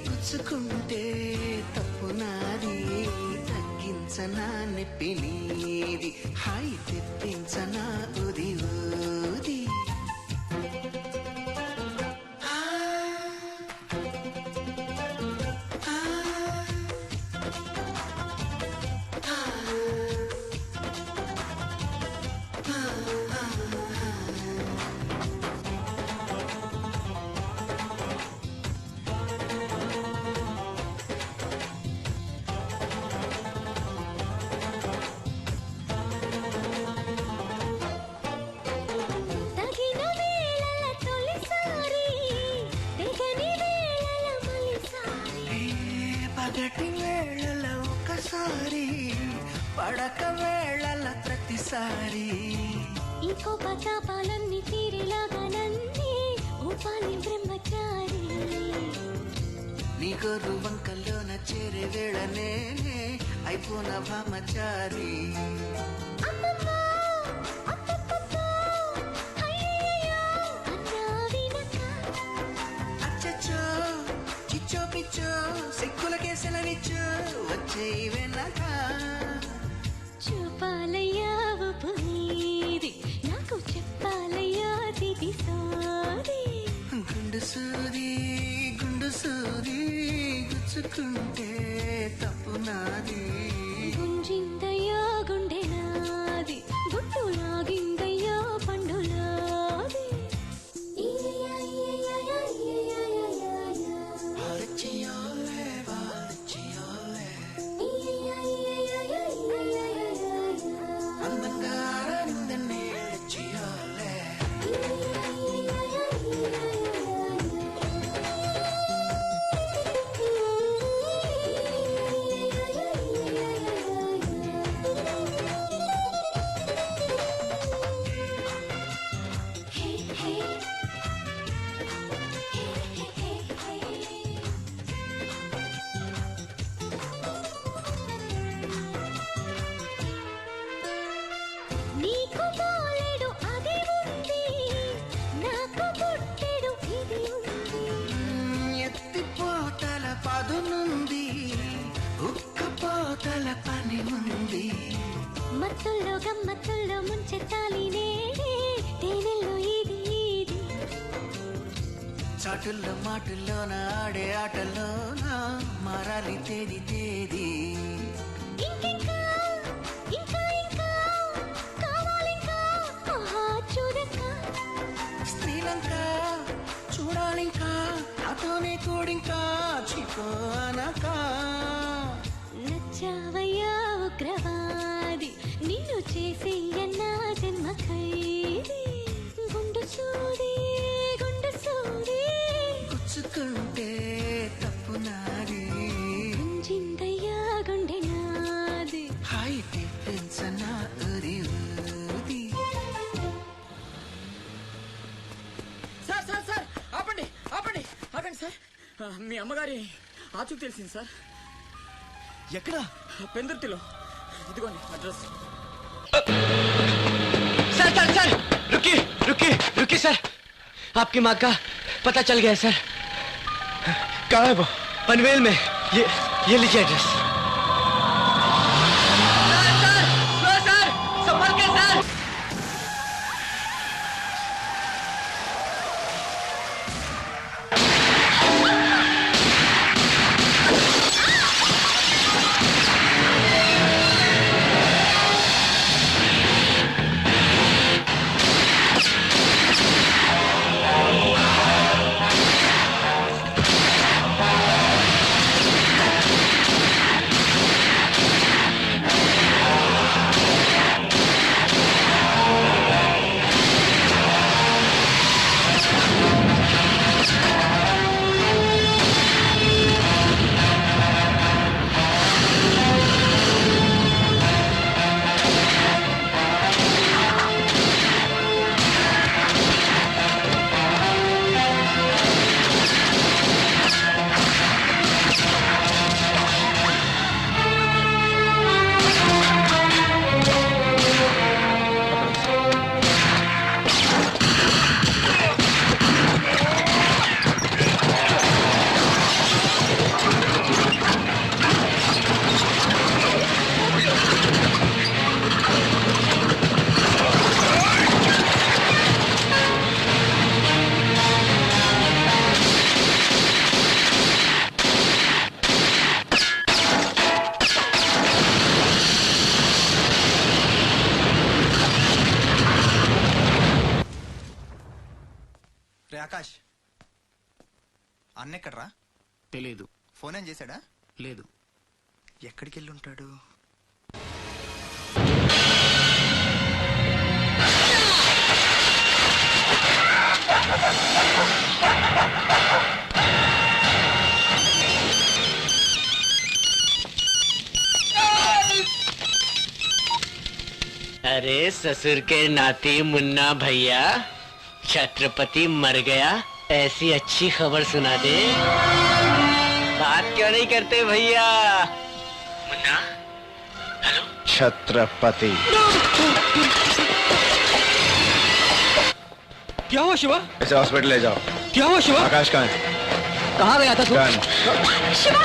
పుచ్చుకుంటే తప్పు నాది తగ్గించనా నొప్పి నీది హాయి తెప్పించనా ఉది ఊది పగటి వేళల ఒకసారి పడక వేళల ప్రతిసారి ఇంకో పతాపాలన్నీ తీరేలాగా నన్నే ఊపాలి బ్రహ్మచారి నీ గొర్రు వంకల్లోన చేరే వేళ నేనే అయిపోన భామచారి అచ్చచ్చో చిచ్చో పిచ్చో సిక్కులకే సెలవిచ్చో వచ్చే వెనక చూపాలయ్యా ఉపనీది నాకు చెప్పాలయ్యా దిది సారి గుండు సూది గుచ్చుకుంటే తప్పు నాది గుంజిందయ్యా గుండె నాది గుట్టు లాగిందయ్యా పండులాది నీకు పోలేడు అది ఉంది నాకు పుట్టెడు ఇది ఉంది ఎత్తిపోతల పదునుంది ఉక్కపోతల పని ఉంది మత్తుల్లో గమ్మత్తుల్లో ముంచెత్తాలి నేడే తేనెల్లో ఇది ఇది చాటుల్లో మాటుల్లోన ఆడే ఆటల్లోన మారాలి తేది తేది ఇంకింకా ఇంకా ఇంకా కావాలింకా ఆహా చూడక స్త్రీలంక చూడాలింకా నాతోనే కూడింకా చికో అనక నచ్చావయ్యా ఉగ్రవాది నిన్ను చేసేయన్నా జన్మ ఖైదీ గుండు సూది గుచ్చుకుంటే తప్పు నాది గుంజిందయ్యా గుండె నాది హాయి తెప్పించనా ఉది ఊది సార్ సార్ సార్ ఆపండి ఆపండి ఆగండి సార్ మీ అమ్మగారి ఆచూకు తెలిసింది సార్ ఎక్కడ పెందుర్తిలో सर सर सर रुकिए रुकिए रुकिए सर, आपकी माँ का पता चल गया है सर। कहाँ है वो? पनवेल में। ये लीजिए एड्रेस। सर संभल के सर। ఆకాష్ అన్నెక్కడ్రా? తెలీదు. ఫోన్ ఏం చేశాడా? లేదు. ఎక్కడికి వెళ్ళి ఉంటాడు? अरे ससुर के नाती मुन्ना भैया, छत्रपति मर गया, ऐसी अच्छी खबर सुना दे। बात क्यों नहीं करते भैया? मुन्ना, हेलो। छत्रपति। क्या हुआ शिवा? इसे हॉस्पिटल ले जाओ। क्या हुआ शिवा? आकाश कहाँ है? कहाँ गया था तू? शिवा!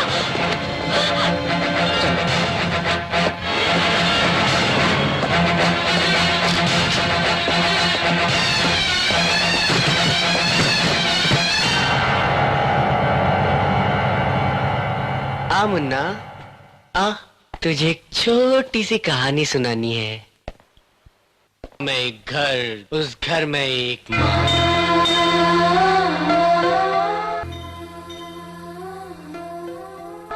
आ मुन्ना, आ तुझे एक छोटी सी कहानी सुनानी है। मैं एक घर, उस घर में एक माँ।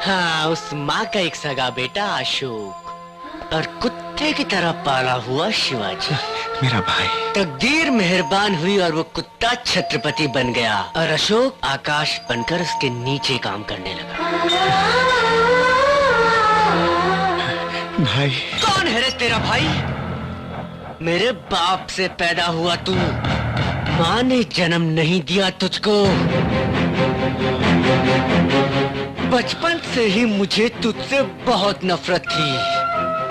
हाँ, उस माँ का एक सगा बेटा अशोक और कुत्ते की तरह पाला हुआ शिवाजी। मेरा भाई। तकदीर मेहरबान हुई और वो कुत्ता छत्रपति बन गया और अशोक आकाश बनकर उसके नीचे काम करने लगा। भाई। कौन है रे तेरा भाई? मेरे बाप से पैदा हुआ तू, माँ ने जन्म नहीं दिया तुझको। बचपन से ही मुझे तुझसे बहुत नफरत थी।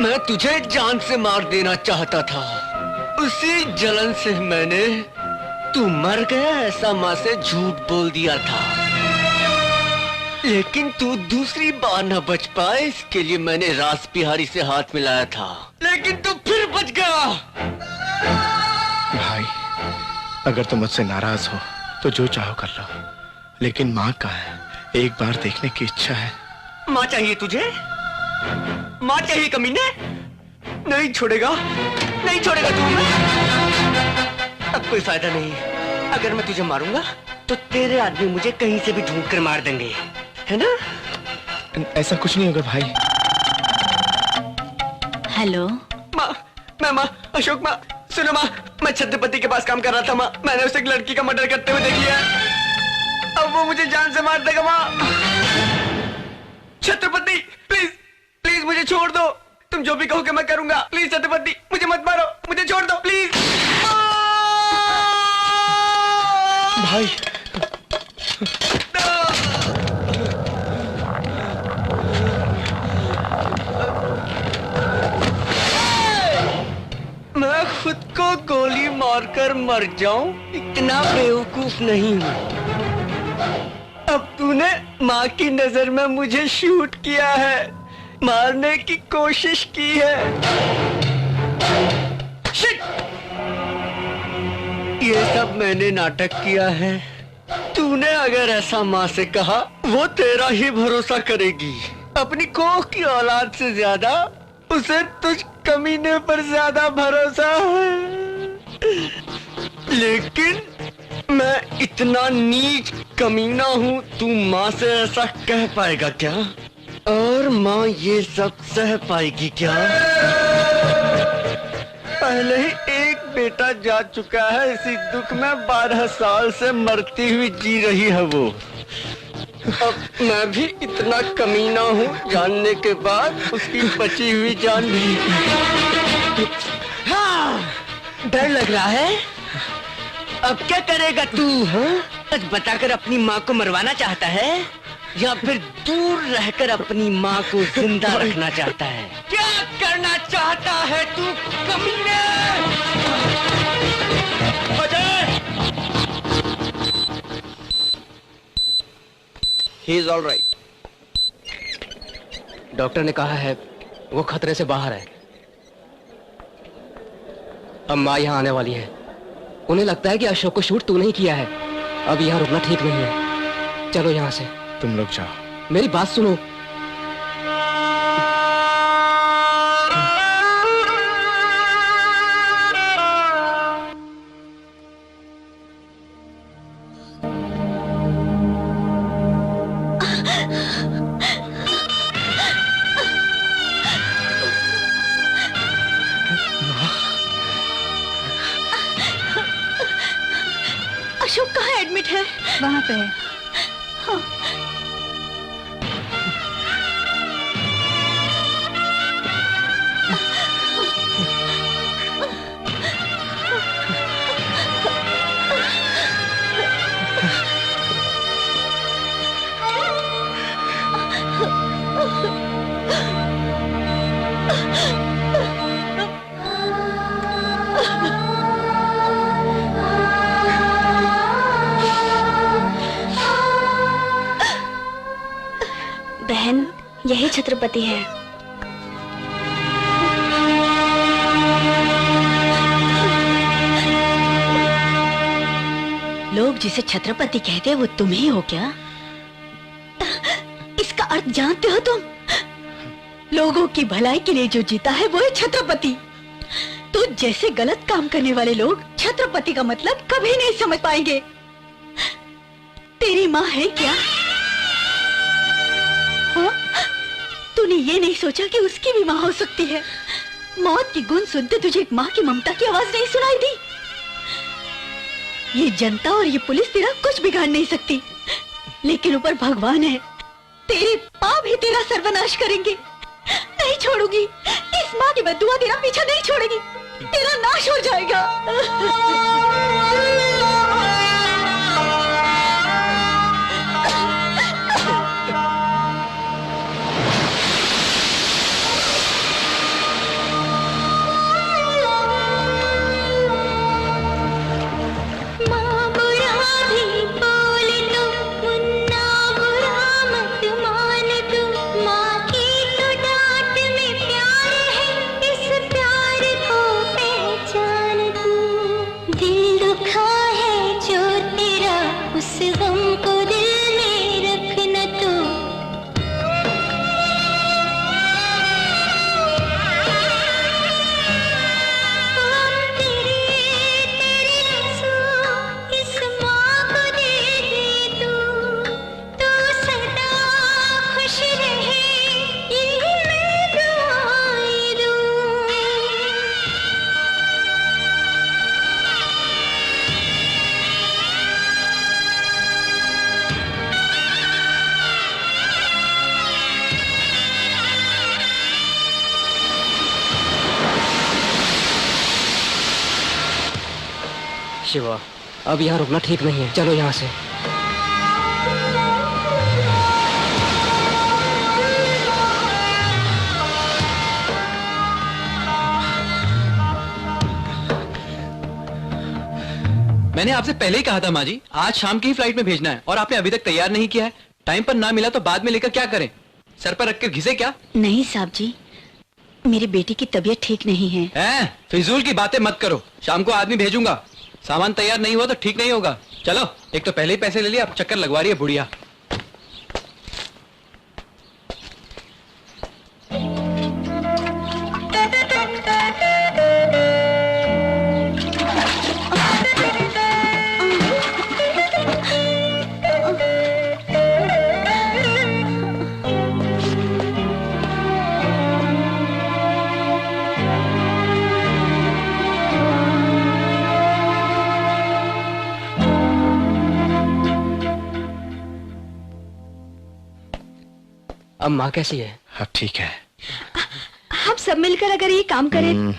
मैं तुझे जान से मार देना चाहता था। उसी जलन से मैंने तू मर गया ऐसा माँ से झूठ बोल दिया था, लेकिन तू दूसरी बार न बच पाए इसके लिए मैंने रास बिहारी से हाथ मिलाया था, लेकिन तू फिर बच गया। भाई, अगर तुम मुझसे नाराज हो तो जो चाहो कर लो, लेकिन माँ कहाँ है? एक बार देखने की इच्छा है। माँ चाहिए तुझे? माँ चाहिए कमीने? नहीं छोड़ेगा, नहीं छोड़ेगा तू हमें। अब कोई फायदा नहीं, अगर मैं तुझे मारूंगा तो तेरे आदमी मुझे कहीं से भी ढूंढ कर मार देंगे, है ना? ऐसा कुछ नहीं होगा भाई। हेलो माँ, मैं माँ, अशोक माँ, सुनो माँ, मैं छत्रपति के पास काम कर रहा था माँ, मैंने उसे एक लड़की का मर्डर करते हुए देख लिया है। अब वो मुझे जान से मार देगा माँ। छत्रपति प्लीज प्लीज मुझे छोड़ दो, तुम जो भी कहोगे मैं करूंगा। प्लीज छत्रपति मुझे मत मारो, मुझे छोड़ दो प्लीज। भाई गोली मारकर मर जाऊं, इतना बेवकूफ नहीं हूं। अब तूने माँ की नजर में मुझे शूट किया है, मारने की कोशिश की है। शिट! ये सब मैंने नाटक किया है। तूने अगर ऐसा माँ से कहा, वो तेरा ही भरोसा करेगी। अपनी कोख की औलाद से ज्यादा उसे तुझ कमीने पर ज्यादा भरोसा है। लेकिन मैं इतना नीच कमीना हूँ, तू माँ से ऐसा कह पाएगा क्या? और माँ ये सब सह पाएगी क्या? पहले ही एक बेटा जा चुका है, इसी दुख में 12 साल से मरती हुई जी रही है वो। अब मैं भी इतना कमीना हूँ जानने के बाद उसकी बची हुई जान भी। हाँ, डर लग रहा है। अब क्या करेगा तू? हाँ? सच बताकर अपनी माँ को मरवाना चाहता है या फिर दूर रहकर अपनी माँ को जिंदा रखना चाहता है? क्या करना चाहता है तू कमीने? Ajay! He is all right. Doctor ने कहा है वो खतरे से बाहर है। अब माँ यहाँ आने वाली है। उन्हें लगता है कि अशोक को शूट तू नहीं किया है। अब यहाँ रुकना ठीक नहीं है। चलो यहाँ से। तुम लोग जाओ। मेरी बात सुनो। अशोक कहाँ एडमिट है? वहाँ पे है। हाँ। बहन, यही छत्रपति है। लोग जिसे छत्रपति कहते हैं वो तुम ही हो क्या? इसका अर्थ जानते हो तुम? लोगों की भलाई के लिए जो जीता है वो है छत्रपति। तो जैसे गलत काम करने वाले लोग छत्रपति का मतलब कभी नहीं समझ पाएंगे। तेरी माँ है क्या? हाँ? तूने ये नहीं सोचा कि उसकी भी माँ हो सकती है? मौत की गुण सुनते तुझे एक माँ की ममता की आवाज नहीं सुनाई दी? ये जनता और ये पुलिस तेरा कुछ बिगाड़ नहीं सकती, लेकिन ऊपर भगवान है, तेरे पाप भी तेरा सर्वनाश करेंगे। नहीं छोड़ूंगी, इस माँ की बद्दुआ तेरा पीछा नहीं छोड़ेगी, तेरा नाश हो जाएगा। शिवा, अब यहाँ रुकना ठीक नहीं है। चलो यहाँ से। मैंने आपसे पहले ही कहा था माँ जी, आज शाम की ही फ्लाइट में भेजना है और आपने अभी तक तैयार नहीं किया है। टाइम पर ना मिला तो बाद में लेकर क्या करें? सर पर रख कर घिसे क्या? नहीं साहब जी, मेरी बेटी की तबीयत ठीक नहीं है। फिजूल की बातें मत करो। शाम को आदमी भेजूंगा, सामान तैयार नहीं हुआ तो ठीक नहीं होगा। चलो, एक तो पहले ही पैसे ले लिए, अब चक्कर लगवा रही है बुढ़िया। अब माँ कैसी है? अब ठीक है। हम सब मिलकर अगर ये काम करें।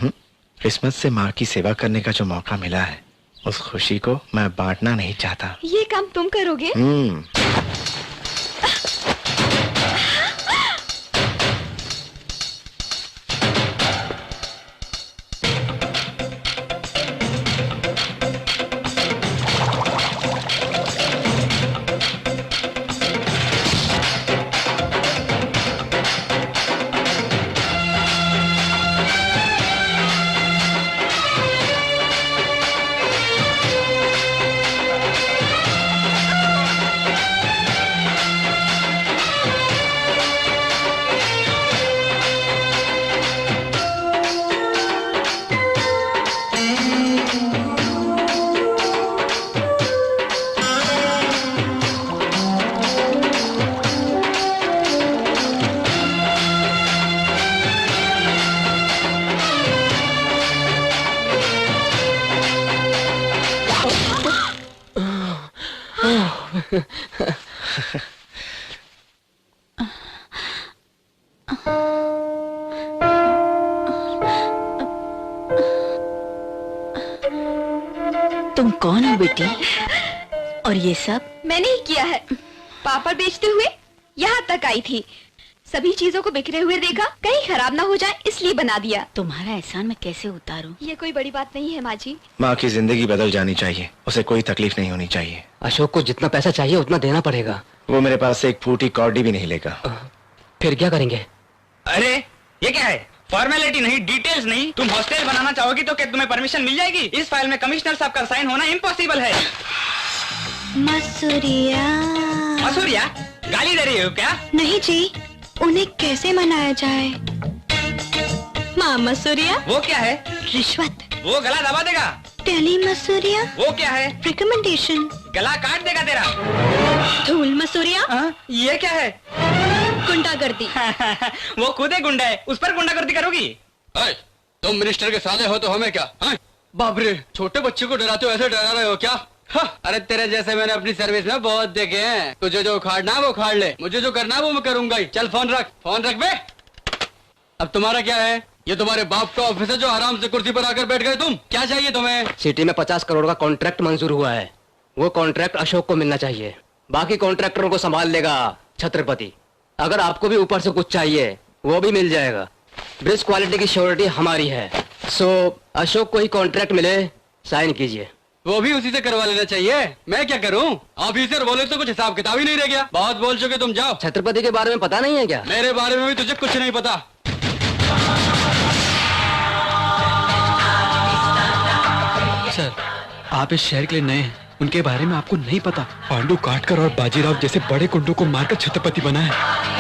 क्रिसमस से माँ की सेवा करने का जो मौका मिला है, उस खुशी को मैं बांटना नहीं चाहता। ये काम तुम करोगे? तुम कौन हो बेटी? और ये सब? मैंने ही किया है। पापड़ बेचते हुए यहाँ तक आई थी, सभी चीजों को बिखरे हुए देखा, कहीं खराब ना हो जाए इसलिए बना दिया। तुम्हारा एहसान मैं कैसे उतारूं? ये कोई बड़ी बात नहीं है माँ जी। माँ की जिंदगी बदल जानी चाहिए, उसे कोई तकलीफ नहीं होनी चाहिए। अशोक को जितना पैसा चाहिए उतना देना पड़ेगा। वो मेरे पास से एक फूटी कौड़ी भी नहीं लेगा। फिर क्या करेंगे? अरे ये क्या है? फॉर्मेलिटी नहीं, डिटेल्स नहीं। तुम हॉस्टल बनाना चाहोगी तो क्या तुम्हें परमिशन मिल जाएगी? इस फाइल में कमिश्नर साहब का साइन होना इम्पॉसिबल है। मसूरिया। मसूरिया? गाली दे रही हो क्या? नहीं जी, उन्हें कैसे मनाया जाए? माँ मसूरिया। वो क्या है? रिश्वत। वो गला दबा देगा। टेली मसूरिया। वो क्या है? रिकमेंडेशन। गला काट देगा तेरा। धूल मसूरिया। ये क्या है? गुंडागर्दी। वो खुद ही गुंडा है, उस पर गुंडागर्दी करोगी? तुम मिनिस्टर के साले हो तो हमें क्या? बाप रे, छोटे बच्चे को डराते हो, ऐसे डरा रहे हो क्या? अरे तेरे जैसे मैंने अपनी सर्विस में बहुत देखे हैं। तुझे जो उखाड़ना है वो उखाड़ ले, मुझे जो करना है वो मैं करूंगा ही। चल फोन रख बे। अब तुम्हारा क्या है? ये तुम्हारे बाप का ऑफिस है जो आराम से कुर्सी पर आकर बैठ गए तुम। क्या चाहिए तुम्हें? सिटी में 50 करोड़ का कॉन्ट्रैक्ट मंजूर हुआ है, वो कॉन्ट्रैक्ट अशोक को मिलना चाहिए। बाकी कॉन्ट्रैक्टरों को संभाल लेगा छत्रपति। अगर आपको भी ऊपर से कुछ चाहिए वो भी मिल जाएगा। ब्रिज क्वालिटी की श्योरिटी हमारी है। सो अशोक को ही कॉन्ट्रैक्ट मिले, साइन कीजिए। वो भी उसी से करवा लेना चाहिए। मैं क्या करूं? ऑफिसर बोले तो कुछ हिसाब किताब ही नहीं रह गया। बहुत बोल चुके तुम, जाओ। छत्रपति के बारे में पता नहीं है क्या? मेरे बारे में भी तुझे कुछ नहीं पता। सर, आप इस शहर के लिए नए हैं, उनके बारे में आपको नहीं पता। पांडु काटकर और बाजीराव जैसे बड़े गुंडों को मारकर छत्रपति बना है।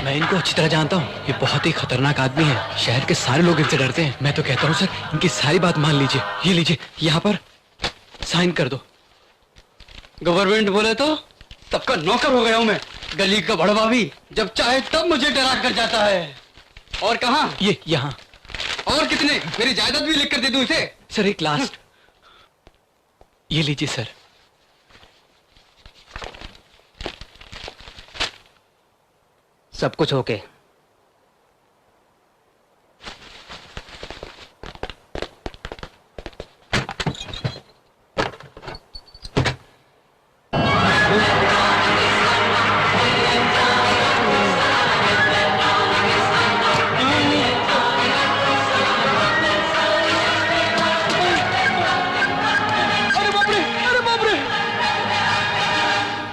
मैं इनको अच्छी तरह जानता हूँ, ये बहुत ही खतरनाक आदमी है। शहर के सारे लोग इनसे डरते हैं। मैं तो कहता हूँ सर, इनकी सारी बात मान लीजिए। ये लीजिए, यहाँ पर साइन कर दो। गवर्नमेंट बोले तो सबका नौकर हो गया हूँ मैं। गली का बड़वा भी जब चाहे तब मुझे डरा कर जाता है। और कहाँ? ये यहाँ। और कितने? मेरी जायदाद भी लिख कर दे दूं इसे। सर एक लास्ट, ये लीजिए सर। सब कुछ ओके।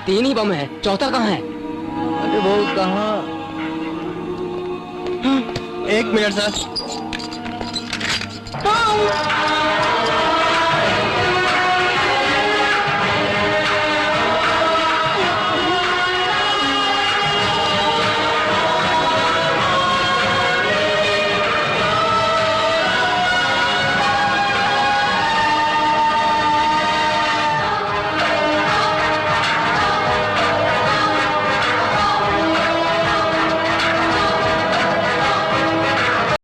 3 ही बम है, चौथा कहाँ है? अरे वो कहाँ? 1 मिनट सर।